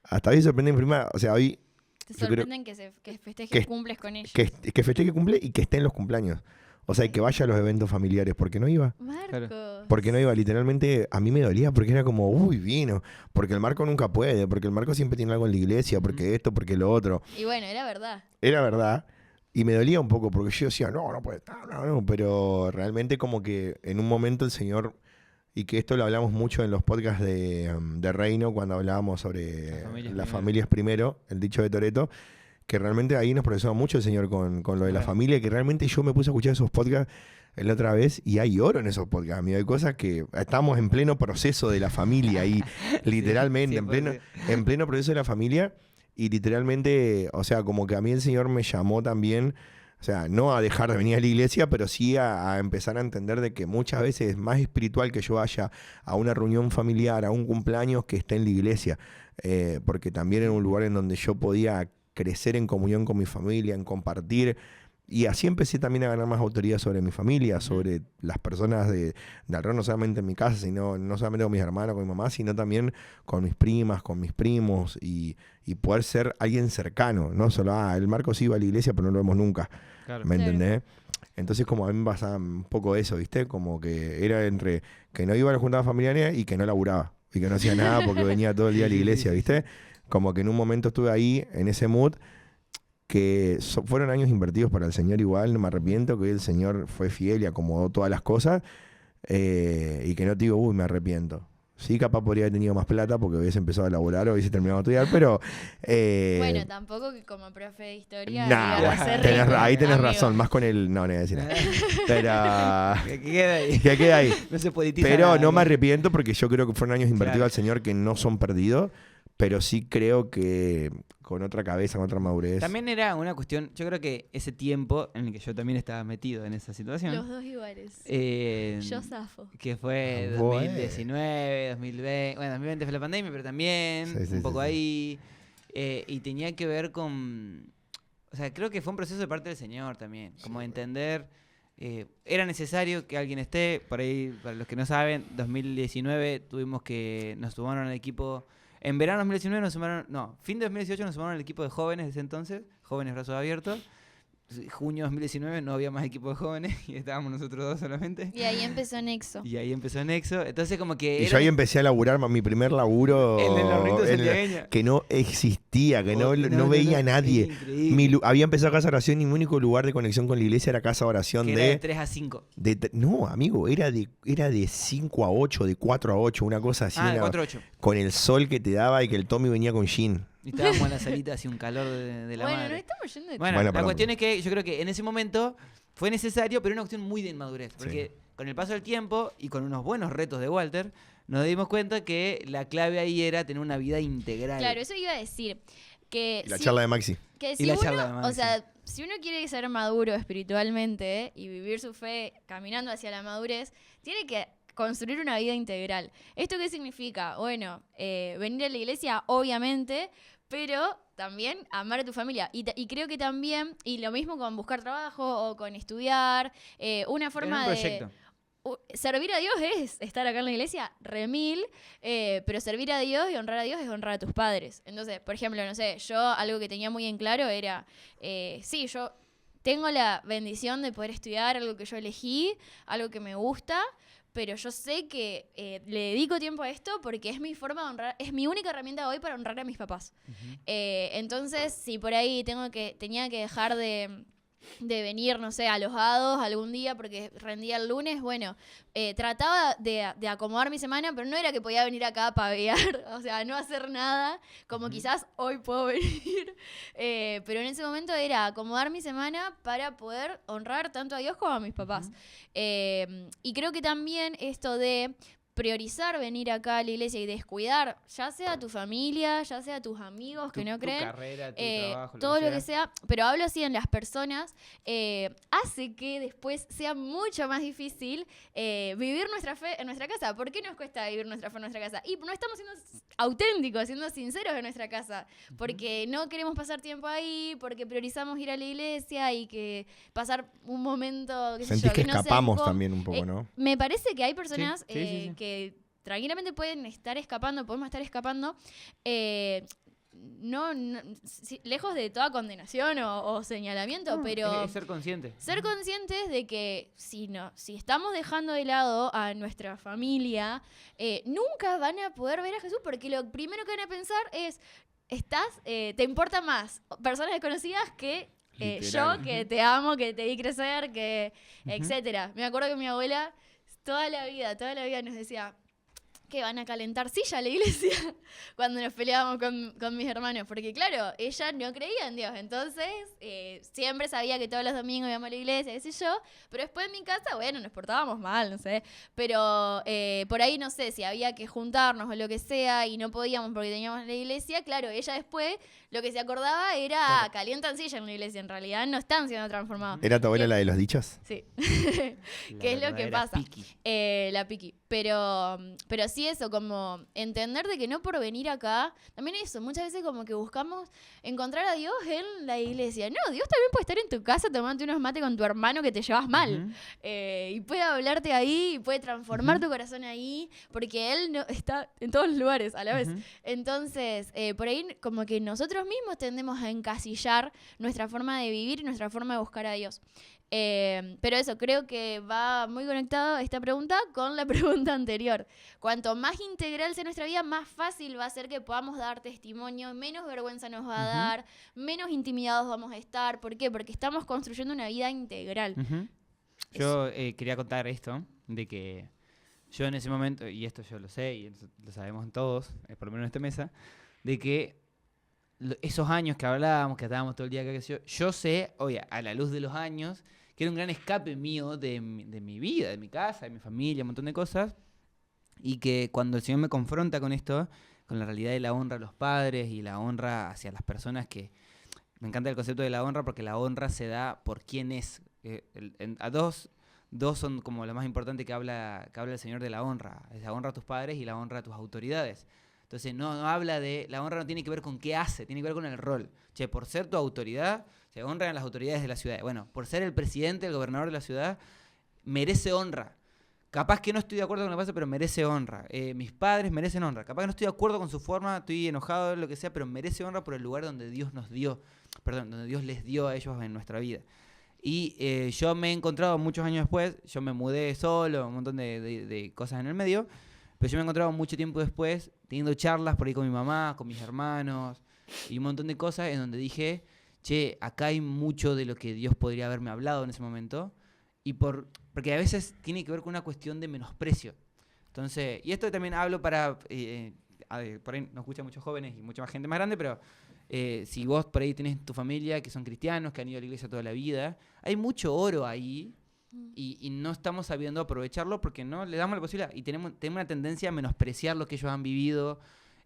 hasta hoy sorprende mi prima, o sea, hoy Te yo creo sorprenden que festejes que- cumples con ellos. que festeje cumple y que esté en los cumpleaños. O sea, y que vaya a los eventos familiares, porque no iba. Marcos. Porque no iba, literalmente a mí me dolía porque era como, uy, vino, porque el Marco nunca puede, porque el Marco siempre tiene algo en la iglesia, porque esto, porque lo otro. Y bueno, era verdad. Era verdad, y me dolía un poco porque yo decía, no puede estar, no, pero realmente como que en un momento el Señor, y que esto lo hablamos mucho en los podcasts de Reino, cuando hablábamos sobre las familias primero, el dicho de Toretto, que realmente ahí nos procesaba mucho el Señor con lo de la familia, que realmente yo me puse a escuchar esos podcasts la otra vez y hay oro en esos podcasts, amigo. Hay cosas que estamos en pleno proceso de la familia ahí, literalmente, en pleno proceso de la familia y literalmente, o sea, como que a mí el Señor me llamó también, o sea, no a dejar de venir a la iglesia, pero sí a empezar a entender de que muchas veces es más espiritual que yo vaya a una reunión familiar, a un cumpleaños, que esté en la iglesia, porque también era un lugar en donde yo podía crecer en comunión con mi familia, en compartir. Y así empecé también a ganar más autoridad sobre mi familia, sobre las personas de alrededor, no solamente en mi casa, sino no solamente con mis hermanos, con mi mamá, sino también con mis primas, con mis primos, y poder ser alguien cercano, no solo, el Marco sí iba a la iglesia, pero no lo vemos nunca, Claro. ¿me Claro. entendés? Entonces como a mí me pasaba un poco eso, ¿viste? Como que era entre que no iba a las juntadas familiares y que no laburaba, y que no hacía nada porque venía todo el día a la iglesia, ¿viste? Como que en un momento estuve ahí, en ese mood, que fueron años invertidos para el Señor igual, no me arrepiento, que hoy el Señor fue fiel y acomodó todas las cosas, y que no te digo, uy, me arrepiento. Sí, capaz podría haber tenido más plata porque hubiese empezado a laburar o hubiese terminado de estudiar, pero... Bueno, tampoco que como profe de historia nah, iba a ser ahí rico, tenés amigo. razón, más con el... No voy a decir nada. Pero... ¿Qué queda ahí? ¿Qué queda ahí? No se politiza Pero nada, no me arrepiento porque yo creo que fueron años invertidos Claro. al Señor que no son perdidos, pero sí creo que con otra cabeza, con otra madurez. También era una cuestión, yo creo que ese tiempo en el que yo también estaba metido en esa situación, Los dos iguales. Yo zafo. que fue Bueno. 2019, 2020, bueno, 2020 fue la pandemia, pero también Sí, un poco sí. ahí, y tenía que ver con, o sea, creo que fue un proceso de parte del Señor también, como entender, era necesario que alguien esté, por ahí, para los que no saben, 2019 nos sumaron al equipo, en verano de 2019 fin de 2018 nos sumaron al equipo de jóvenes de ese entonces, jóvenes brazos abiertos. Junio de 2019 no había más equipo de jóvenes y estábamos nosotros dos solamente. Y ahí empezó Nexo. Y ahí empezó Nexo. Entonces como que Y yo ahí empecé a laburar, mi primer laburo en el hornito santiagueño. que no existía, que no veía a nadie. Increíble. Había empezado Casa Oración y mi único lugar de conexión con la iglesia era Casa Oración Que era de 3 a 5. No, amigo, era de 5 a 8, de 4 a 8, una cosa así. De era- 4 a 8. con el sol que te daba y que el Tommy venía con jean. Y estábamos en la salita, así un calor de la Bueno, madre. no estamos yendo de Bueno, Bueno, la perdón. cuestión es que yo creo que en ese momento fue necesario, pero era una cuestión muy de inmadurez. Porque con el paso del tiempo y con unos buenos retos de Walter, nos dimos cuenta que la clave ahí era tener una vida integral. Claro, eso iba a decir. Que Y la si- charla de Maxi. Que Y si la uno, charla de Maxi. o sea, si uno quiere ser maduro espiritualmente y vivir su fe caminando hacia la madurez, tiene que construir una vida integral. ¿Esto qué significa? Bueno, venir a la iglesia, obviamente, pero también amar a tu familia. Y creo que también, y lo mismo con buscar trabajo o con estudiar, una forma un de... proyecto. Servir a Dios es estar acá en la iglesia, remil, pero servir a Dios y honrar a Dios es honrar a tus padres. Entonces, por ejemplo, no sé, yo algo que tenía muy en claro era, sí, yo tengo la bendición de poder estudiar algo que yo elegí, algo que me gusta, pero yo sé que le dedico tiempo a esto porque es mi forma de honrar, es mi única herramienta hoy para honrar a mis papás. Entonces, si por ahí tenía que dejar de venir, no sé, a los hados algún día porque rendía el lunes, bueno, trataba de acomodar mi semana, pero no era que podía venir acá a pavear, o sea, no hacer nada, como quizás hoy puedo venir, pero en ese momento era acomodar mi semana para poder honrar tanto a Dios como a mis papás. Y creo que también esto de priorizar venir acá a la iglesia y descuidar, ya sea tu familia, ya sea tus amigos que no creen, Tu carrera, tu trabajo, todo lo que sea, pero hablo así en las personas, hace que después sea mucho más difícil vivir nuestra fe en nuestra casa. ¿Por qué nos cuesta vivir nuestra fe en nuestra casa? Y no estamos siendo auténticos, siendo sinceros en nuestra casa, porque no queremos pasar tiempo ahí, porque priorizamos ir a la iglesia y que pasar un momento, qué sé Sentís yo, que no sé, escapamos también un poco, ¿no? me parece que hay personas Sí. que tranquilamente pueden estar escapando, podemos estar escapando, lejos de toda condenación o señalamiento, pero Es ser consciente. ser conscientes de que si estamos dejando de lado a nuestra familia, nunca van a poder ver a Jesús, porque lo primero que van a pensar es, te importa más personas desconocidas que Literal. yo, que te amo, que te vi crecer, que etcétera. Me acuerdo que mi abuela toda la vida nos decía que van a calentar silla a la iglesia cuando nos peleábamos con mis hermanos, porque claro, ella no creía en Dios, entonces siempre sabía que todos los domingos íbamos a la iglesia, qué sé yo, pero después en mi casa, bueno, nos portábamos mal, no sé, pero por ahí no sé, si había que juntarnos o lo que sea y no podíamos porque teníamos la iglesia, claro, ella después lo que se acordaba era, calientan silla en la iglesia, en realidad no están siendo transformados. ¿Era tu abuela la de los dichos? Sí. La ¿Qué es lo que verdadera pasa? Piki. La Piki. Pero sí eso, como entender de que no por venir acá, también eso, muchas veces como que buscamos encontrar a Dios en la iglesia. No, Dios también puede estar en tu casa tomándote unos mates con tu hermano que te llevas mal. Y puede hablarte ahí, y puede transformar tu corazón ahí, porque Él no, está en todos los lugares a la vez. Entonces, por ahí como que nosotros mismos tendemos a encasillar nuestra forma de vivir y nuestra forma de buscar a Dios. Pero eso, creo que va muy conectado esta pregunta con la pregunta anterior. Cuanto más integral sea nuestra vida, más fácil va a ser que podamos dar testimonio, menos vergüenza nos va a dar, menos intimidados vamos a estar. ¿Por qué? Porque estamos construyendo una vida integral. Yo quería contar esto, de que yo en ese momento, y esto yo lo sé y lo sabemos todos, por lo menos en esta mesa, de que esos años que hablábamos, que estábamos todo el día acá, qué sé yo sé, oye, a la luz de los años, que era un gran escape mío de mi vida, de mi casa, de mi familia, un montón de cosas, y que cuando el Señor me confronta con esto, con la realidad de la honra a los padres y la honra hacia las personas que... Me encanta el concepto de la honra porque la honra se da por quién es. Dos son como lo más importante que habla el Señor de la honra. Es la honra a tus padres y la honra a tus autoridades. Entonces no habla de... La honra no tiene que ver con qué hace, tiene que ver con el rol. Che, por ser tu autoridad, se honran las autoridades de la ciudad. Bueno, por ser el presidente, el gobernador de la ciudad, merece honra. Capaz que no estoy de acuerdo con lo que pasa, pero merece honra. Mis padres merecen honra. Capaz que no estoy de acuerdo con su forma, estoy enojado, lo que sea, pero merece honra por el lugar donde Dios nos dio, donde Dios les dio a ellos en nuestra vida. Y yo me he encontrado muchos años después, yo me mudé solo, un montón de cosas en el medio, pero yo me he encontrado mucho tiempo después teniendo charlas por ahí con mi mamá, con mis hermanos y un montón de cosas en donde dije, che, acá hay mucho de lo que Dios podría haberme hablado en ese momento y porque a veces tiene que ver con una cuestión de menosprecio. Entonces, y esto también hablo para, por ahí nos escuchan muchos jóvenes y mucha más gente más grande, pero si vos por ahí tenés tu familia que son cristianos, que han ido a la iglesia toda la vida, hay mucho oro ahí. Y no estamos sabiendo aprovecharlo porque no le damos la posibilidad y tenemos una tendencia a menospreciar lo que ellos han vivido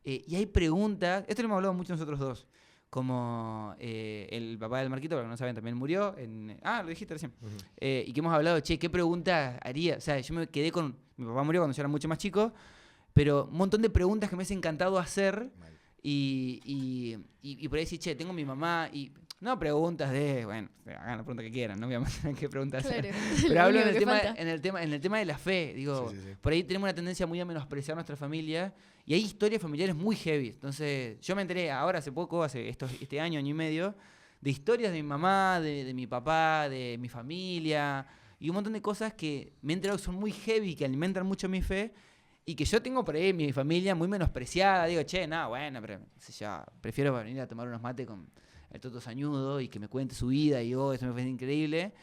y hay preguntas, esto lo hemos hablado mucho nosotros dos, como el papá del Marquito, porque no saben, también murió lo dijiste recién, y que hemos hablado, che, ¿qué pregunta haría? O sea, yo me quedé con, mi papá murió cuando yo era mucho más chico, pero un montón de preguntas que me hubiese encantado hacer Y por ahí decís, che, tengo mi mamá y... No preguntas bueno, hagan la pregunta que quieran, no voy a mantener qué preguntas hacer. Claro. Pero Lo hablo único en el, que tema, falta. en el tema de la fe, digo, Sí, sí, sí. por ahí tenemos una tendencia muy a menospreciar nuestra familia y hay historias familiares muy heavy. Entonces, yo me enteré ahora hace poco, este año y medio, de historias de mi mamá, de mi papá, de mi familia y un montón de cosas que me he enterado que son muy heavy, que alimentan mucho mi fe y que yo tengo por ahí mi familia muy menospreciada. Digo, che, nada, bueno, pero no sé, ya, prefiero venir a tomar unos mates con el Toto Sañudo y que me cuente su vida y eso me parece increíble.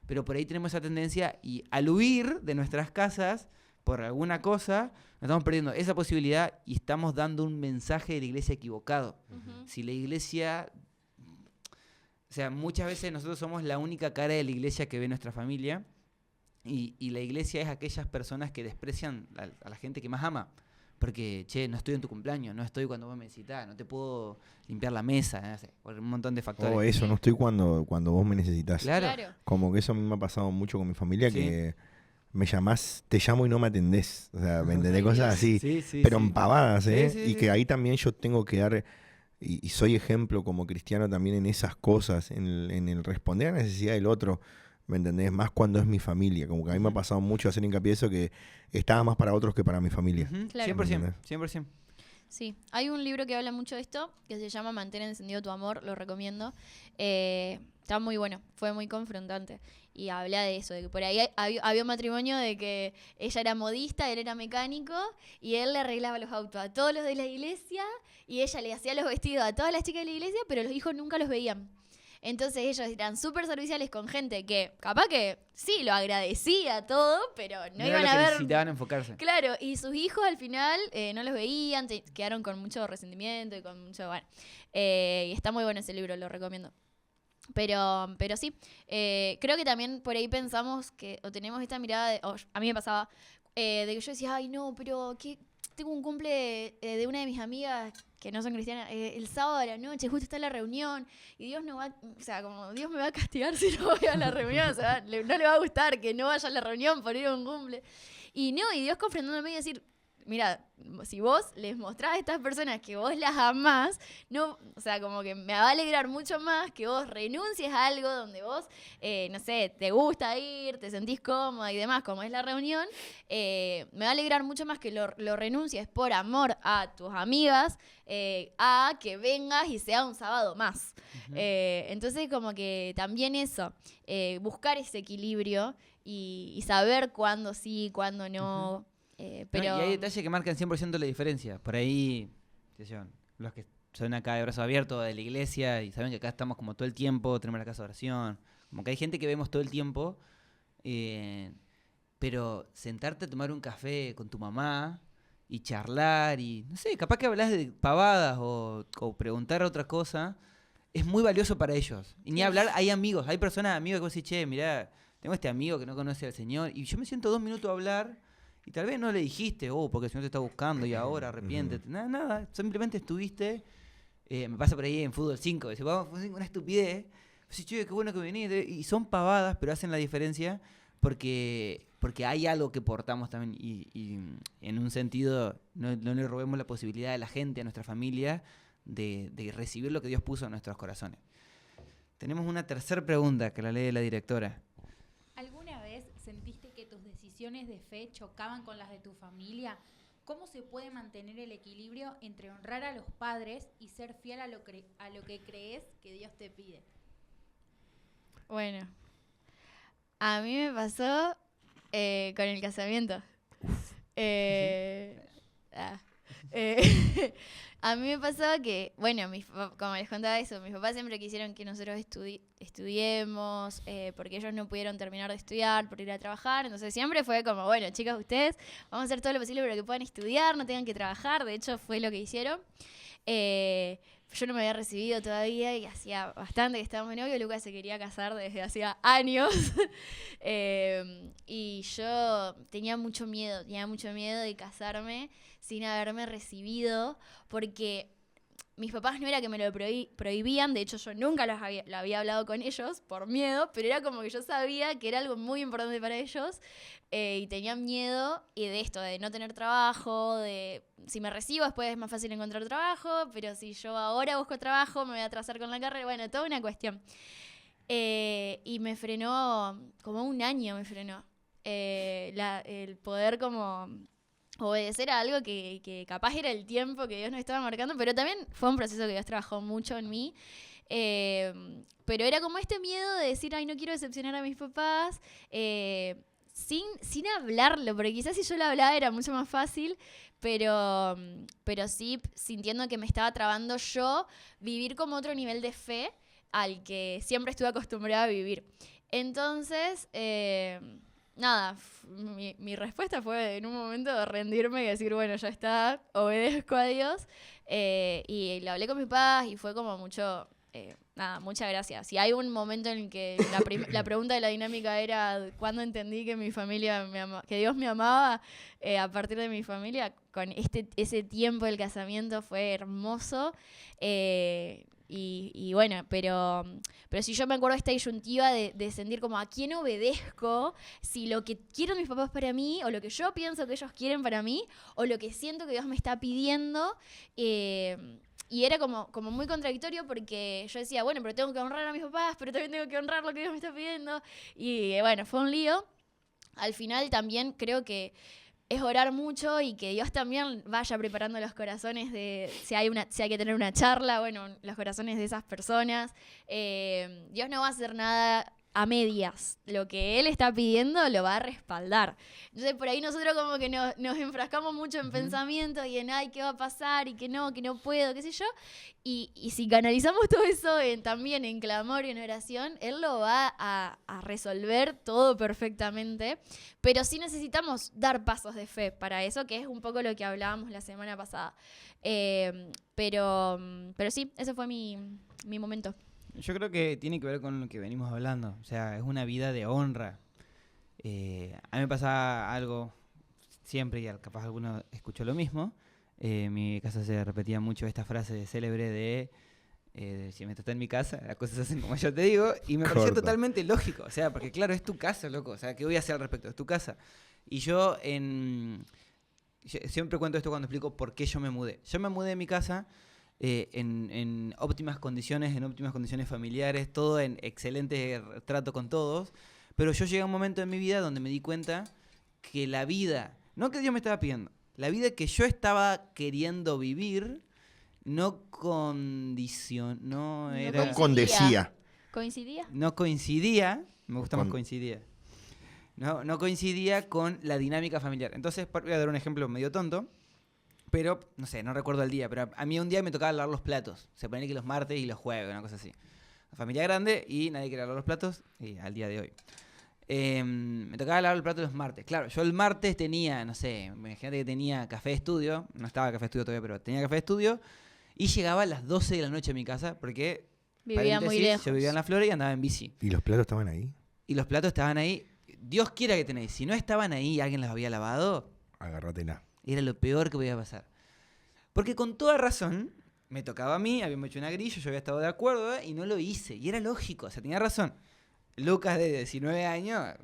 Pero por ahí tenemos esa tendencia y al huir de nuestras casas por alguna cosa, nos estamos perdiendo esa posibilidad y estamos dando un mensaje de la iglesia equivocado. Ujú. Si la iglesia... O sea, muchas veces nosotros somos la única cara de la iglesia que ve nuestra familia y la iglesia es aquellas personas que desprecian a la gente que más ama. Porque, che, no estoy en tu cumpleaños, no estoy cuando vos me visitás, no te puedo limpiar la mesa, no sé, por un montón de factores. O eso, no estoy cuando vos me necesitas. Claro. Claro. Como que eso a mí me ha pasado mucho con mi familia, Sí. que me llamás, te llamo y no me atendés. O sea, ¿me entendés? Cosas así, Sí, pero sí. en pavadas, ¿eh? Sí, sí, y sí. que ahí también yo tengo que dar, y soy ejemplo como cristiano también en esas cosas, en el responder a la necesidad del otro, ¿me entendés? Más cuando es mi familia. Como que a mí me ha Ujú. pasado mucho hacer hincapié eso, que estaba más para otros que para mi familia. Ujú, Claro. 100%, 100%. Sí, hay un libro que habla mucho de esto, que se llama Mantén encendido tu amor, lo recomiendo. Está muy bueno, fue muy confrontante. Y habla de eso, de que por ahí había un matrimonio de que ella era modista, él era mecánico, y él le arreglaba los autos a todos los de la iglesia, y ella le hacía los vestidos a todas las chicas de la iglesia, pero los hijos nunca los veían. Entonces ellos eran súper serviciales con gente que capaz que sí, lo agradecía todo, pero no era iban lo a que ver... necesitaban enfocarse. Claro, y sus hijos al final no los veían, quedaron con mucho resentimiento y con mucho... Bueno, y está muy bueno ese libro, lo recomiendo. Pero sí, creo que también por ahí pensamos que, o tenemos esta mirada, a mí me pasaba, de que yo decía, ay no, pero tengo un cumple de una de mis amigas que no son cristianas, el sábado a la noche, justo está la reunión, y Dios no va, o sea, como Dios me va a castigar si no voy a la reunión, o sea, no le va a gustar que no vaya a la reunión por ir a un cumple. Y no, y Dios confrontándome y decir, mira, si vos les mostrás a estas personas que vos las amás, no, o sea, como que me va a alegrar mucho más que vos renuncies a algo donde vos, no sé, te gusta ir, te sentís cómoda y demás, como es la reunión, me va a alegrar mucho más que lo renuncies por amor a tus amigas, a que vengas y sea un sábado más. Ujú. Entonces, como que también eso, buscar ese equilibrio y saber cuándo sí, cuándo no. Pero... No, y hay detalles que marcan 100% la diferencia. Por ahí, qué sé yo, los que son acá de brazo abierto de la iglesia y saben que acá estamos como todo el tiempo, tenemos la casa de oración, como que hay gente que vemos todo el tiempo, pero sentarte a tomar un café con tu mamá y charlar y, no sé, capaz que hablas de pavadas o preguntar otra cosa, es muy valioso para ellos. Y ni Sí. hablar, hay amigos, hay personas, amigos que vos decís, che, mirá, tengo este amigo que no conoce al Señor y yo me siento 2 minutos a hablar y tal vez no le dijiste, porque el Señor te está buscando y ahora arrepiéntete. Nada, simplemente estuviste. Me pasa por ahí en Fútbol 5, dice, vamos, fue una estupidez. Sí, che, qué bueno que viniste. Y son pavadas, pero hacen la diferencia porque hay algo que portamos también. Y en un sentido, no le robemos la posibilidad a la gente, a nuestra familia, de recibir lo que Dios puso en nuestros corazones. Tenemos una tercera pregunta que la lee la directora. ¿Alguna vez sentiste que tus decisiones de fe chocaban con las de tu familia? ¿Cómo se puede mantener el equilibrio entre honrar a los padres y ser fiel a lo que crees que Dios te pide? Bueno, a mí me pasó con el casamiento. A mí me pasó que, bueno, como les contaba eso, mis papás siempre quisieron que nosotros estudiemos, porque ellos no pudieron terminar de estudiar por ir a trabajar. Entonces siempre fue como, bueno, chicas, ustedes vamos a hacer todo lo posible para que puedan estudiar, no tengan que trabajar. De hecho, fue lo que hicieron. Yo no me había recibido todavía y hacía bastante que estábamos de novio. Lucas se quería casar desde hacía años. Y yo tenía mucho miedo de casarme sin haberme recibido, porque mis papás no era que me lo prohibían, de hecho yo nunca lo había hablado con ellos por miedo, pero era como que yo sabía que era algo muy importante para ellos y tenían miedo de esto, de no tener trabajo, de si me recibo después es más fácil encontrar trabajo, pero si yo ahora busco trabajo me voy a atrasar con la carrera, bueno, toda una cuestión. Y me frenó, como un año me frenó, el poder como obedecer a algo que capaz era el tiempo que Dios nos estaba marcando, pero también fue un proceso que Dios trabajó mucho en mí. Pero era como este miedo de decir, ay, no quiero decepcionar a mis papás, sin hablarlo, porque quizás si yo lo hablaba era mucho más fácil, pero sí sintiendo que me estaba trabando yo vivir como otro nivel de fe al que siempre estuve acostumbrada a vivir. Entonces, nada, mi respuesta fue en un momento de rendirme y decir, bueno, ya está, obedezco a Dios. Y lo hablé con mis papás y fue como mucho, nada, muchas gracias. Si hay un momento en el que la pregunta de la dinámica era ¿cuándo entendí que mi familia que Dios me amaba? A partir de mi familia, con ese tiempo del casamiento fue hermoso. Y bueno, pero si yo me acuerdo de esta disyuntiva de sentir como a quién obedezco, si lo que quieren mis papás para mí, o lo que yo pienso que ellos quieren para mí, o lo que siento que Dios me está pidiendo. Y era como muy contradictorio porque yo decía, bueno, pero tengo que honrar a mis papás, pero también tengo que honrar lo que Dios me está pidiendo. Y bueno, fue un lío. Al final también creo que es orar mucho y que Dios también vaya preparando los corazones de si hay que tener una charla, bueno, los corazones de esas personas. Dios no va a hacer nada a medias. Lo que Él está pidiendo lo va a respaldar. Entonces por ahí nosotros como que nos enfrascamos mucho en pensamientos y en ay, ¿qué va a pasar? Y que no puedo, qué sé yo. Y si canalizamos todo eso también en clamor y en oración, Él lo va a resolver todo perfectamente. Pero sí necesitamos dar pasos de fe para eso, que es un poco lo que hablábamos la semana pasada. Pero sí, ese fue mi momento. Yo creo que tiene que ver con lo que venimos hablando. O sea, es una vida de honra. A mí me pasa algo siempre, y capaz alguno escuchó lo mismo. En mi casa se repetía mucho esta frase célebre de si me estás en mi casa, las cosas se hacen como yo te digo. Y me pareció totalmente lógico. O sea, porque claro, es tu casa, loco. O sea, ¿qué voy a hacer al respecto? Es tu casa. Y yo siempre cuento esto cuando explico por qué yo me mudé. Yo me mudé de mi casa en óptimas condiciones familiares, todo en excelente trato con todos, pero yo llegué a un momento en mi vida donde me di cuenta que la vida, no que Dios me estaba pidiendo, la vida que yo estaba queriendo vivir no coincidía, me gusta más coincidía. No coincidía con la dinámica familiar. Entonces, voy a dar un ejemplo medio tonto. Pero, no sé, no recuerdo el día, pero a mí un día me tocaba lavar los platos. Se ponía que los martes y los jueves, una cosa así. Una familia grande y nadie quería lavar los platos, y al día de hoy. Me tocaba lavar los platos los martes. Claro, yo el martes tenía, no sé, imagínate que tenía café de estudio. No estaba café de estudio todavía, pero tenía café de estudio. Y llegaba a las 12 de la noche a mi casa porque vivía muy lejos. Yo vivía en La Flores y andaba en bici. ¿Y los platos estaban ahí? Y los platos estaban ahí. Dios quiera que tenéis. Si no estaban ahí y alguien los había lavado, agárratela. Era lo peor que podía pasar. Porque con toda razón, me tocaba a mí, habíamos hecho una grilla, yo había estado de acuerdo y no lo hice. Y era lógico, o sea, tenía razón. Lucas de 19 años,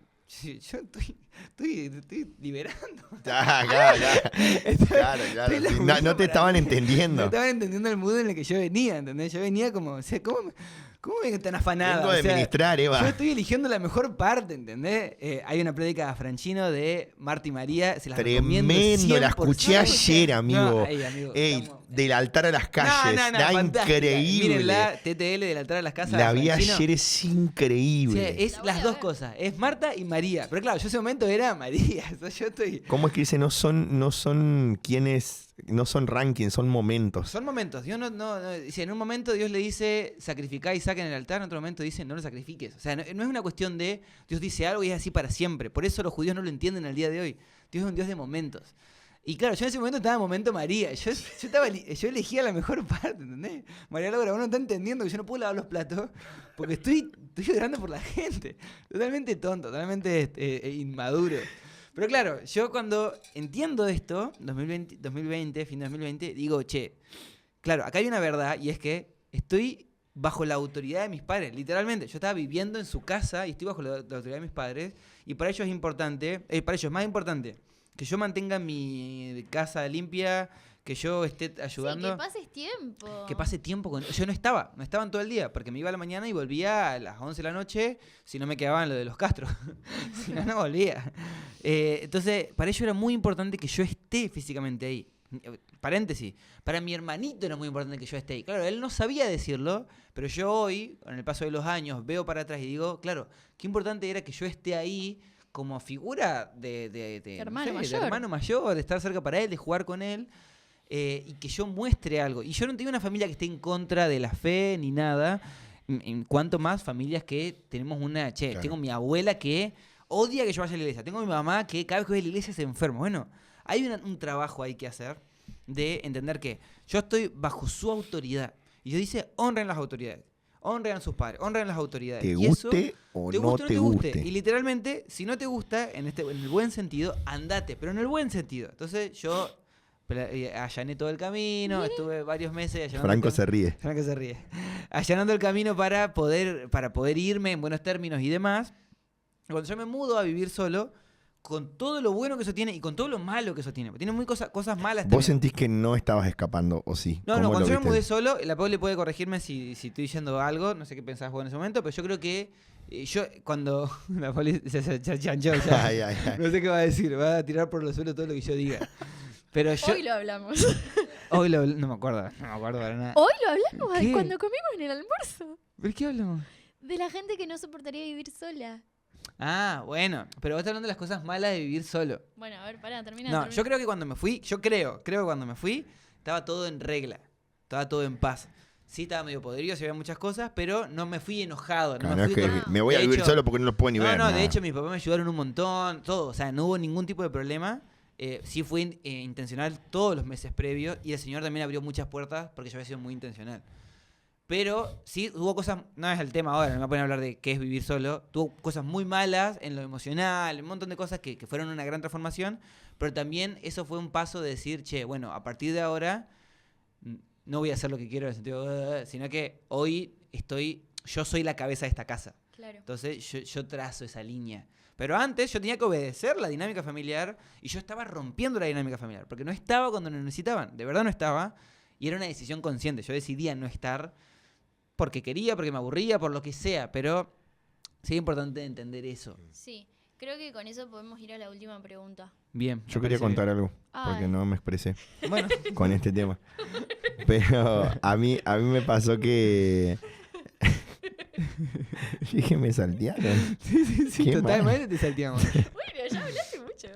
yo estoy liberando. Claro. Sí, no te estaban entendiendo. No estaban entendiendo el mood en el que yo venía, ¿entendés? Yo venía como, o sea, ¿cómo me tan afanado? Vengo de ministrar, Eva. Yo estoy eligiendo la mejor parte, ¿entendés? Hay una prédica de Franchino de Marta y María, se las recomiendo 100%. Tremendo, la escuché ayer, amigo. No, amigo, del altar a las calles. Increíble. Miren la TTL del altar a las casas. La vi ayer, es increíble. Sí, es las dos cosas, es Marta y María. Pero claro, yo ese momento era María. Yo estoy... ¿Cómo es que dice? No son quienes, no son rankings, son momentos. Son momentos. Dios dice, en un momento Dios le dice sacrificá y saquen el altar, en otro momento dice no lo sacrifiques. O sea, no es una cuestión de Dios dice algo y es así para siempre. Por eso los judíos no lo entienden al día de hoy. Dios es un Dios de momentos. Y claro, yo en ese momento estaba en momento María. Yo elegía la mejor parte, ¿entendés? María Laura, vos no estás entendiendo que yo no puedo lavar los platos porque estoy llorando por la gente. Totalmente tonto, totalmente inmaduro. Pero claro, yo cuando entiendo esto, 2020, fin de 2020, digo, che, claro, acá hay una verdad y es que estoy bajo la autoridad de mis padres, literalmente. Yo estaba viviendo en su casa y estoy bajo la autoridad de mis padres y para ellos es importante, para ellos es más importante que yo mantenga mi casa limpia, que yo esté ayudando. Sí, que pases tiempo. Que pase tiempo con... Yo no estaban todo el día, porque me iba a la mañana y volvía a las 11 de la noche, si no me quedaba en lo de los Castros. Si no, no volvía. Entonces, para ellos era muy importante que yo esté físicamente ahí. Paréntesis, para mi hermanito era muy importante que yo esté ahí. Claro, él no sabía decirlo, pero yo hoy, con el paso de los años, veo para atrás y digo, claro, qué importante era que yo esté ahí como figura de Hermano de mayor. hermano mayor, de estar cerca para él, de jugar con él. Y que yo muestre algo. Y yo no tengo una familia que esté en contra de la fe ni nada. En cuanto más familias que tenemos una... Claro. Tengo mi abuela que odia que yo vaya a la iglesia. Tengo mi mamá que cada vez que voy a la iglesia se enferma. Bueno, hay un trabajo ahí que hacer de entender que yo estoy bajo su autoridad. Y yo dice, honren las autoridades. Honren a sus padres. Honren las autoridades. ¿Te Y eso, guste o te no guste te guste? Y literalmente, si no te gusta, en el buen sentido, andate. Pero en el buen sentido. Entonces yo... allané todo el camino, estuve varios meses allanando Franco se ríe. Franco se ríe. Allanando el camino para poder irme en buenos términos y demás. Cuando yo me mudo a vivir solo, con todo lo bueno que eso tiene y con todo lo malo que eso tiene. Tiene muy cosas malas ¿Vos también. sentís que no estabas escapando o sí? No, ¿Cómo cuando lo yo me viste? mudé solo, la Pauli puede corregirme si estoy diciendo algo, no sé qué pensabas vos en ese momento, pero yo creo que yo cuando... La Pauli se chanchó ya. Ay, ay, ay. No sé qué va a decir, va a tirar por los suelos todo lo que yo diga. Pero yo... Hoy lo hablamos. Hoy no me acuerdo para nada. Hoy lo hablamos ¿Qué? cuando comimos en el almuerzo. ¿Pero qué hablamos? De la gente que no soportaría vivir sola. Ah, bueno, pero vos estás hablando de las cosas malas de vivir solo. Bueno, a ver, pará, termina. No, yo creo que cuando me fui, creo que cuando me fui, estaba todo en regla, estaba todo en paz. Sí, estaba medio podrido, se veían muchas cosas, pero no me fui enojado. No Claro, me no es fui que con- me voy a de vivir hecho- solo porque no lo puedo ni ver. No, de nada. hecho mis papás me ayudaron un montón, todo, o sea, no hubo ningún tipo de problema. Sí fue intencional todos los meses previos y el Señor también abrió muchas puertas porque yo había sido muy intencional. Pero sí hubo cosas, no es el tema ahora, no me voy a poner a hablar de qué es vivir solo. Tuvo cosas muy malas en lo emocional, un montón de cosas que fueron una gran transformación, pero también eso fue un paso de decir, che, bueno, a partir de ahora no voy a hacer lo que quiero en el sentido, sino que hoy yo soy la cabeza de esta casa. Claro. Entonces yo trazo esa línea. Pero antes yo tenía que obedecer la dinámica familiar y yo estaba rompiendo la dinámica familiar, porque no estaba cuando nos necesitaban, de verdad no estaba, y era una decisión consciente. Yo decidía no estar porque quería, porque me aburría, por lo que sea, pero sí es importante entender eso. Sí, creo que con eso podemos ir a la última pregunta. Bien. Yo me quería parece contar algo, Ay. porque no me expresé bien. Bueno, con este tema. Pero a mí me pasó que... Yo dije, me saltearon. sí, Qué totalmente te salteamos. Bueno, ya hablaste mucho.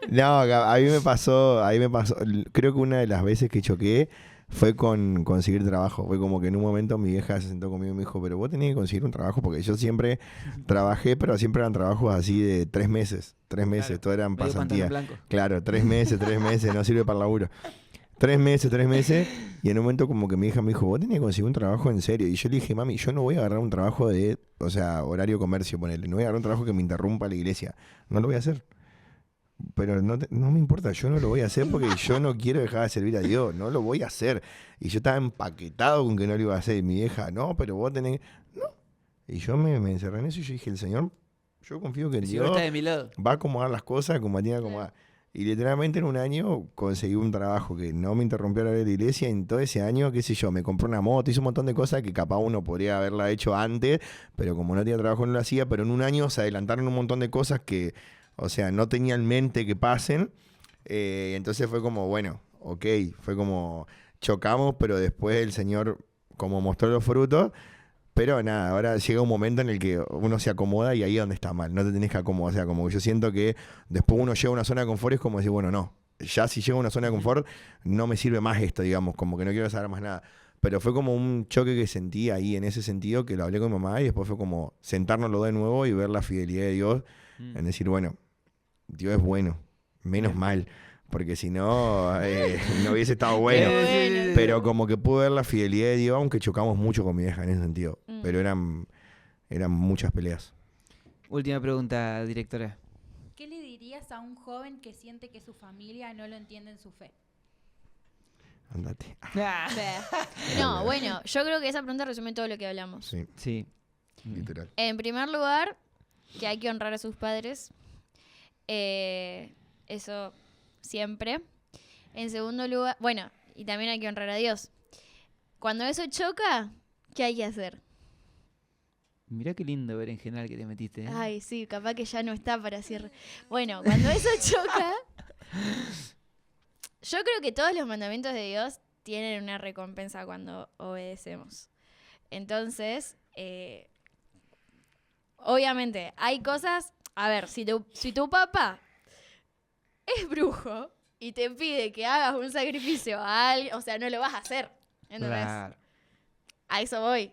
No, a mí me pasó, creo que una de las veces que choqué fue con conseguir trabajo. Fue como que en un momento mi vieja se sentó conmigo y me dijo, pero vos tenés que conseguir un trabajo, porque yo siempre trabajé, pero siempre eran trabajos así de 3 meses, Claro. todo eran Medio pantalón pasantías. blanco. Claro, 3 meses, no sirve para el laburo. 3 meses, y en un momento como que mi hija me dijo, vos tenés que conseguir un trabajo en serio. Y yo le dije, mami, yo no voy a agarrar un trabajo de, horario comercio, ponele. No voy a agarrar un trabajo que me interrumpa la iglesia. No lo voy a hacer. Pero no me importa, yo no lo voy a hacer porque yo no quiero dejar de servir a Dios, no lo voy a hacer. Y yo estaba empaquetado con que no lo iba a hacer. Y mi vieja, no, pero vos tenés... No. Y yo me encerré en eso y yo dije, el Señor, yo confío que El en Señor Dios está de mi lado. va a acomodar las cosas como tiene que acomodar. Y literalmente en un año conseguí un trabajo que no me interrumpió la iglesia. Y en todo ese año, qué sé yo, me compré una moto, hice un montón de cosas que capaz uno podría haberla hecho antes, pero como no tenía trabajo no lo hacía. Pero en un año se adelantaron un montón de cosas que, no tenía en mente que pasen. Entonces fue como, bueno, ok, fue como chocamos, pero después el Señor como mostró los frutos. Pero nada, ahora llega un momento en el que uno se acomoda y ahí es donde está mal. No te tenés que acomodar. O sea, como que yo siento que después uno llega a una zona de confort y es como decir, bueno, no. Ya si llego a una zona de confort, no me sirve más esto, digamos. Como que no quiero saber más nada. Pero fue como un choque que sentí ahí en ese sentido, que lo hablé con mi mamá y después fue como sentarnos los dos de nuevo y ver la fidelidad de Dios. En decir, bueno, Dios es bueno. Menos mal. Porque si no, no hubiese estado bueno. Bueno. Pero como que pude ver la fidelidad de Dios, aunque chocamos mucho con mi vieja en ese sentido. Pero eran muchas peleas. Última pregunta, directora. ¿Qué le dirías a un joven que siente que su familia no lo entiende en su fe? Andate. No, bueno, yo creo que esa pregunta resume todo lo que hablamos. Sí, Sí. literal. En primer lugar, que hay que honrar a sus padres. Eso siempre. En segundo lugar, bueno, y también hay que honrar a Dios. Cuando eso choca, ¿qué hay que hacer? Mirá qué lindo ver en general que te metiste. Ay, sí, capaz que ya no está para cierre. Bueno, cuando eso choca, yo creo que todos los mandamientos de Dios tienen una recompensa cuando obedecemos. Entonces, obviamente, hay cosas... A ver, si tu papá es brujo y te pide que hagas un sacrificio a alguien, o sea, no lo vas a hacer. ¿Entendés? Claro. A eso voy.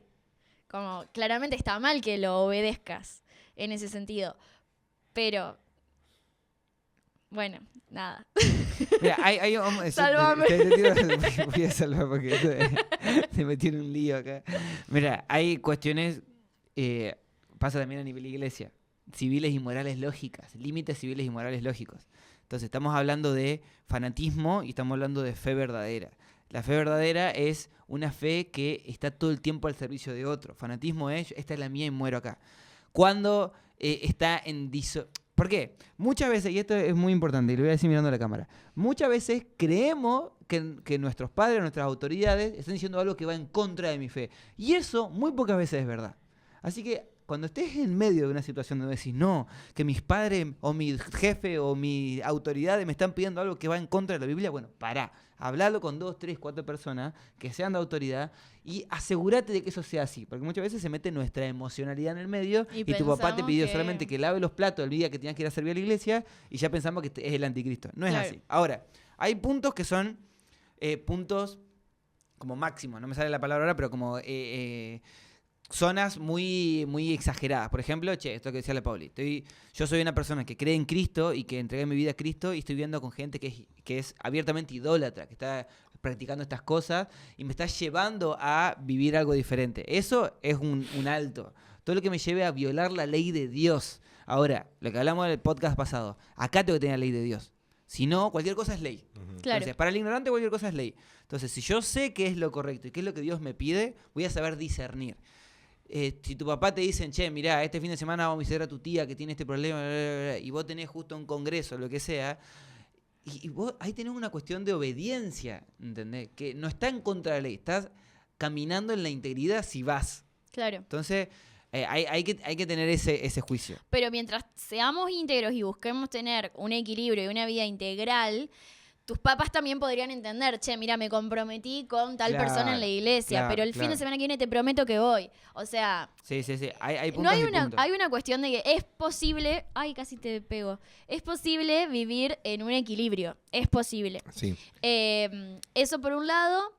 Como, claramente está mal que lo obedezcas en ese sentido. Pero, bueno, nada. Mira, Sálvame. Voy a salvar porque se metió en un lío acá. Mira, hay cuestiones, pasa también a nivel iglesia, civiles y morales lógicas, límites civiles y morales lógicos. Entonces estamos hablando de fanatismo y estamos hablando de fe verdadera. La fe verdadera es una fe que está todo el tiempo al servicio de otro. Fanatismo es, esta es la mía y muero acá. Cuando está en ¿Por qué? Muchas veces, y esto es muy importante, y lo voy a decir mirando a la cámara, muchas veces creemos que nuestros padres, nuestras autoridades, están diciendo algo que va en contra de mi fe. Y eso muy pocas veces es verdad. Así que cuando estés en medio de una situación donde decís, no, que mis padres o mi jefe o mi autoridades me están pidiendo algo que va en contra de la Biblia, bueno, pará. Hablalo con 2, 3, 4 personas que sean de autoridad y asegúrate de que eso sea así. Porque muchas veces se mete nuestra emocionalidad en el medio y tu papá te pidió solamente que lave los platos el día que tenías que ir a servir a la iglesia y ya pensamos que es el anticristo. No es así. Ahora, hay puntos que son puntos como máximos, no me sale la palabra ahora, pero como zonas muy, muy exageradas. Por ejemplo, esto que decía la Pauli. Yo soy una persona que cree en Cristo y que entregué mi vida a Cristo y estoy viendo con gente que es abiertamente idólatra, que está practicando estas cosas y me está llevando a vivir algo diferente. Eso es un alto. Todo lo que me lleve a violar la ley de Dios. Ahora, lo que hablamos del podcast pasado, acá tengo que tener la ley de Dios. Si no, cualquier cosa es ley. Claro. Entonces, para el ignorante cualquier cosa es ley. Entonces, si yo sé qué es lo correcto y qué es lo que Dios me pide, voy a saber discernir. Si tu papá te dicen, che, mirá, este fin de semana vamos a visitar a tu tía que tiene este problema, bla, bla, bla, y vos tenés justo un congreso, lo que sea, y vos ahí tenés una cuestión de obediencia, ¿entendés? Que no está en contra de la ley, estás caminando en la integridad si vas. Claro. Entonces, hay que tener ese juicio. Pero mientras seamos íntegros y busquemos tener un equilibrio y una vida integral, tus papás también podrían entender, che, mira, me comprometí con tal persona en la iglesia, pero el fin de semana que viene te prometo que voy. O sea, sí. Hay puntos no hay y una, puntos. hay una cuestión de que es posible, ay, casi te pego, es posible vivir en un equilibrio, es posible. Sí. Eso por un lado,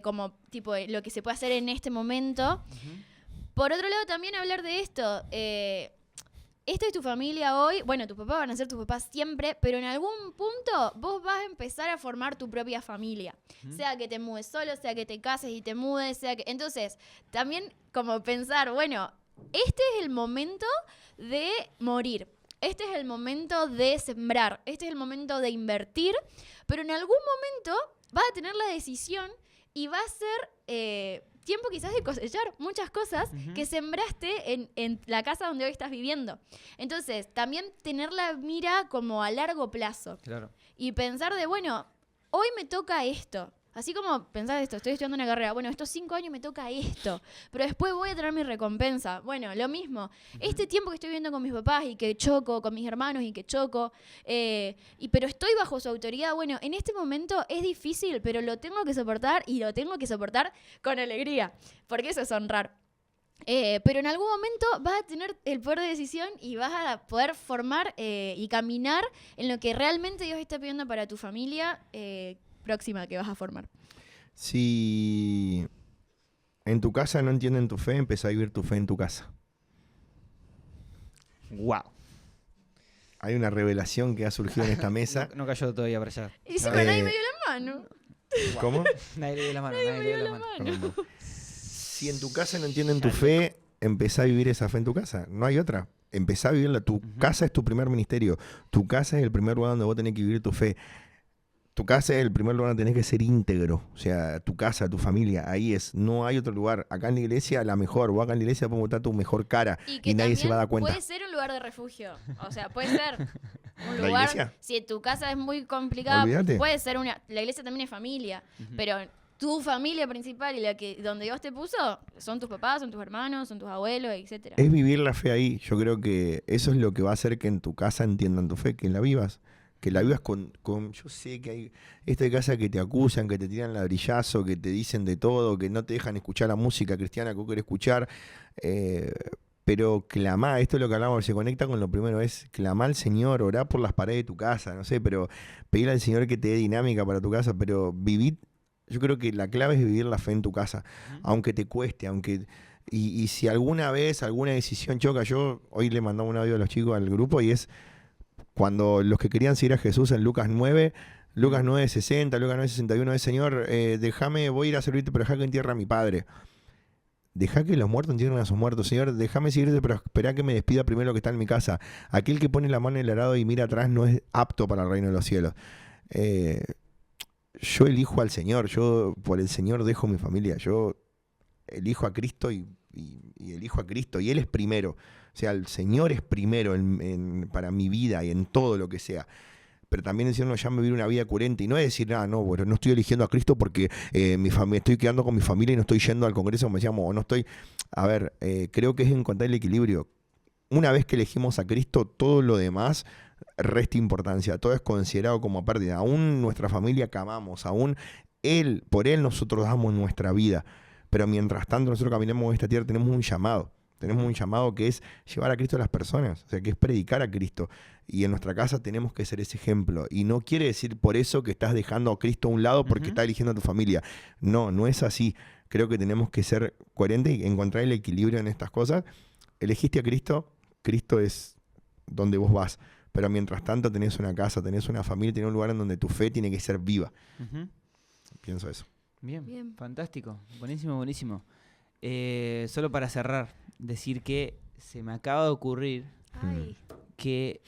como tipo lo que se puede hacer en este momento. Por otro lado, también hablar de esto. Esta es tu familia hoy. Bueno, tus papás van a ser tus papás siempre, pero en algún punto vos vas a empezar a formar tu propia familia. Sea que te mudes solo, sea que te cases y te mudes, sea que... Entonces, también como pensar, bueno, este es el momento de morir. Este es el momento de sembrar. Este es el momento de invertir. Pero en algún momento vas a tener la decisión y va a ser... tiempo quizás de cosechar muchas cosas que sembraste en la casa donde hoy estás viviendo. Entonces, también tener la mira como a largo plazo. Claro. Y pensar de, bueno, hoy me toca esto. Así como pensar esto, estoy estudiando una carrera, bueno, estos 5 años me toca esto, pero después voy a tener mi recompensa. Bueno, lo mismo. Este tiempo que estoy viviendo con mis papás y que choco, con mis hermanos y que choco, pero estoy bajo su autoridad, bueno, en este momento es difícil, pero lo tengo que soportar y lo tengo que soportar con alegría, porque eso es honrar. Pero en algún momento vas a tener el poder de decisión y vas a poder formar y caminar en lo que realmente Dios está pidiendo para tu familia próxima que vas a formar. Si en tu casa no entienden tu fe, empezá a vivir tu fe en tu casa. Wow. Hay una revelación que ha surgido en esta mesa. No cayó todavía para allá. Y si nadie me dio la mano. ¿Cómo? Nadie le dio la mano. Nadie le dio la mano. Si en tu casa no entienden tu fe, empezá a vivir esa fe en tu casa. No hay otra. Empezá a vivirla. Tu casa es tu primer ministerio. Tu casa es el primer lugar donde vos tenés que vivir tu fe. Tu casa es el primer lugar donde tenés que ser íntegro. O sea, tu casa, tu familia, ahí es. No hay otro lugar. Acá en la iglesia, la mejor. Vos acá en la iglesia podés mostrar tu mejor cara Y que y nadie se va a dar también cuenta. puede ser un lugar de refugio. O sea, puede ser un ¿La lugar. iglesia? Si tu casa es muy complicada, Olvídate. puede ser una. La iglesia también es familia. Pero tu familia principal y la que donde Dios te puso son tus papás, son tus hermanos, son tus abuelos, etcétera. Es vivir la fe ahí. Yo creo que eso es lo que va a hacer que en tu casa entiendan tu fe, que la vivas. Que la vivas con yo sé que hay esta casa que te acusan, que te tiran ladrillazo, que te dicen de todo, que no te dejan escuchar la música cristiana que vos querés escuchar. Pero clamá, esto es lo que hablamos, se conecta con lo primero, es clamá al Señor, orá por las paredes de tu casa, no sé, pero pedir al Señor que te dé dinámica para tu casa, pero vivid, yo creo que la clave es vivir la fe en tu casa, aunque te cueste, y si alguna vez, alguna decisión choca, yo hoy le mandaba un audio a los chicos al grupo y es cuando los que querían seguir a Jesús en Lucas 9, Lucas 9:60, Lucas 9:61, es Señor, déjame, voy a ir a servirte, pero deja que entierre a mi padre. Deja que los muertos entierren a sus muertos, Señor, déjame seguirte, pero espera que me despida primero lo que está en mi casa. Aquel que pone la mano en el arado y mira atrás no es apto para el reino de los cielos. Yo elijo al Señor, yo por el Señor dejo mi familia, yo elijo a Cristo y elijo a Cristo, y Él es primero. O sea, el Señor es primero para mi vida y en todo lo que sea. Pero también el Señor nos llama a vivir una vida coherente. Y no es decir, no, bueno, no estoy eligiendo a Cristo porque me estoy quedando con mi familia y no estoy yendo al Congreso, como decíamos, o no estoy... A ver, creo que es encontrar el equilibrio. Una vez que elegimos a Cristo, todo lo demás resta importancia. Todo es considerado como pérdida. Aún nuestra familia que amamos, aún por Él nosotros damos nuestra vida. Pero mientras tanto nosotros caminamos en esta tierra, tenemos un llamado. Tenemos un llamado que es llevar a Cristo a las personas, o sea, que es predicar a Cristo. Y en nuestra casa tenemos que ser ese ejemplo. Y no quiere decir por eso que estás dejando a Cristo a un lado porque estás eligiendo a tu familia. No, no es así. Creo que tenemos que ser coherentes y encontrar el equilibrio en estas cosas. Elegiste a Cristo, Cristo es donde vos vas. Pero mientras tanto tenés una casa, tenés una familia, tenés un lugar en donde tu fe tiene que ser viva. Pienso eso. Bien, fantástico. Buenísimo, buenísimo. Solo para cerrar, decir que se me acaba de ocurrir Ay. que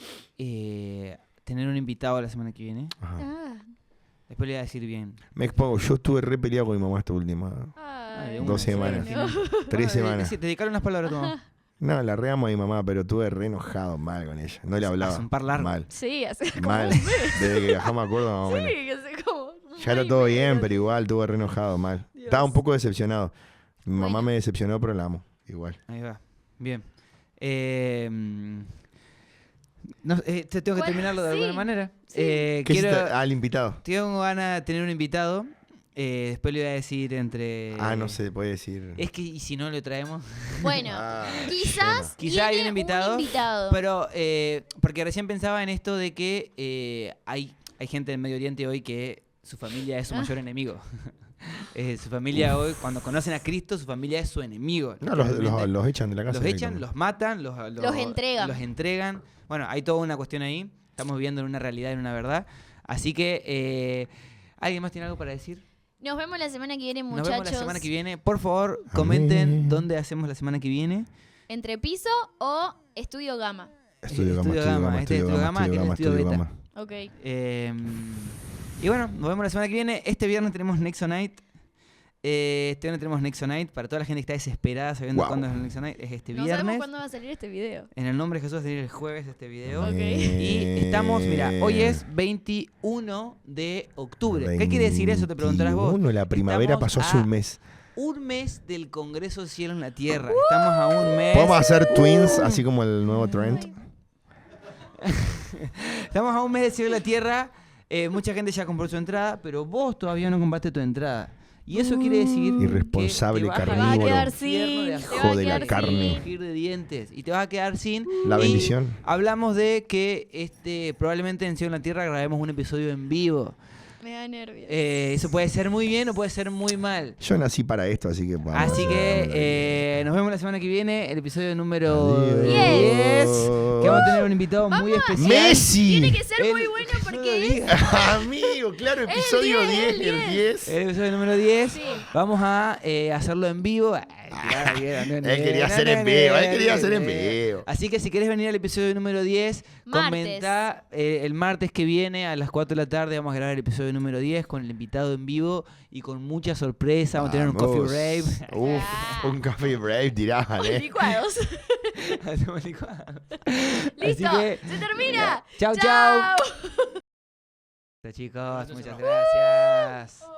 tener un invitado la semana que viene. Ajá. Ah. Después le voy a decir bien. Me expongo, yo estuve re peleado con mi mamá esta última Ay, de 2 una, semanas. bueno. 3 semanas. Dedicar unas palabras a tu mamá. No, la re amo a mi mamá, pero estuve re enojado mal con ella. No le hablaba. Hace un par largo. Mal. Sí, hace como Mal. un mes. Desde que viajamos a Córdoba, más o menos. Sí, hace como un Ya era mes todo y bien, medio. pero igual estuve re enojado, mal. Dios. Estaba un poco decepcionado. Mi mamá Bueno. me decepcionó, pero la amo. Igual. Ahí va. Bien. Tengo que Bueno, terminarlo de sí, alguna manera. sí. ¿Qué Quiero, hiciste al invitado? tengo ganas de tener un invitado. Después le voy a decir entre... No se puede decir. Es que, ¿y si no lo traemos? Bueno, quizás Quizá hay viene un invitado, invitado. Pero, porque recién pensaba en esto de que hay gente en Medio Oriente hoy que su familia es su mayor enemigo. Su familia hoy, cuando conocen a Cristo, su familia es su enemigo. No, literalmente. los echan de la casa. Los echan, directamente. los matan, Los entregan. Los entregan. Bueno, hay toda una cuestión ahí. Estamos viviendo en una realidad, en una verdad. Así que, ¿alguien más tiene algo para decir? Nos vemos la semana que viene, Nos muchachos. vemos la semana que viene. Por favor, comenten Amén. dónde hacemos la semana que viene. Entre piso o estudio gama. Estudio Gama, Estudio Estudio Gama, Gama, este es Estudio Estudio Gama, Gama, aquel es Estudio Estudio Gama. Ok. Y bueno, nos vemos la semana que viene. Este viernes tenemos Nexo Night. Este viernes tenemos Nexo Night. Para toda la gente que está desesperada sabiendo Wow. cuándo es el Nexo Night, es este No sabemos viernes. cuándo va a salir este video. En el nombre de Jesús va a salir el jueves este video. Ok. Y estamos, mira, hoy es 21 de octubre. ¿Qué quiere decir eso? Te preguntarás vos. 21, la primavera Estamos pasó hace a un mes. Un mes del Congreso Cielo en la Tierra. Estamos a un mes. ¿Podemos hacer twins, así como el nuevo trend? Estamos a un mes del Cielo en la Tierra. Mucha gente ya compró su entrada, pero vos todavía no compraste tu entrada. Y eso quiere decir Irresponsable que te vas a carnívoro. quedar sin, infierno de te azúcar, vas a Hijo de la quedar carne. sin. crujir de dientes y te vas a quedar sin. La Y bendición. hablamos de que probablemente en Cielo en la Tierra grabemos un episodio en vivo. Me da nervios. Eso puede ser muy bien o puede ser muy mal. Yo nací para esto, así que... vamos. Así que nos vemos la semana que viene, el episodio número Adiós. 10. Que vamos a tener un invitado muy especial. ¡Messi! Tiene que ser El muy bueno episodio porque 10. Amigo, claro, episodio 10, el 10. El episodio número 10. Sí. Vamos a hacerlo en vivo. Él quería hacer en vivo, él quería hacer en vivo. Así que si querés venir al episodio número 10, Martes. comenta el martes que viene a las 4 de la tarde. Vamos a grabar el episodio número 10 con el invitado en vivo y con mucha sorpresa. Vamos a tener un coffee Vamos. rave. Uf, un coffee rave, tirale. Licuados. Hacemos licuado. Listo, Así que, se termina. chau, chau. Chao, chicos, muchas gracias.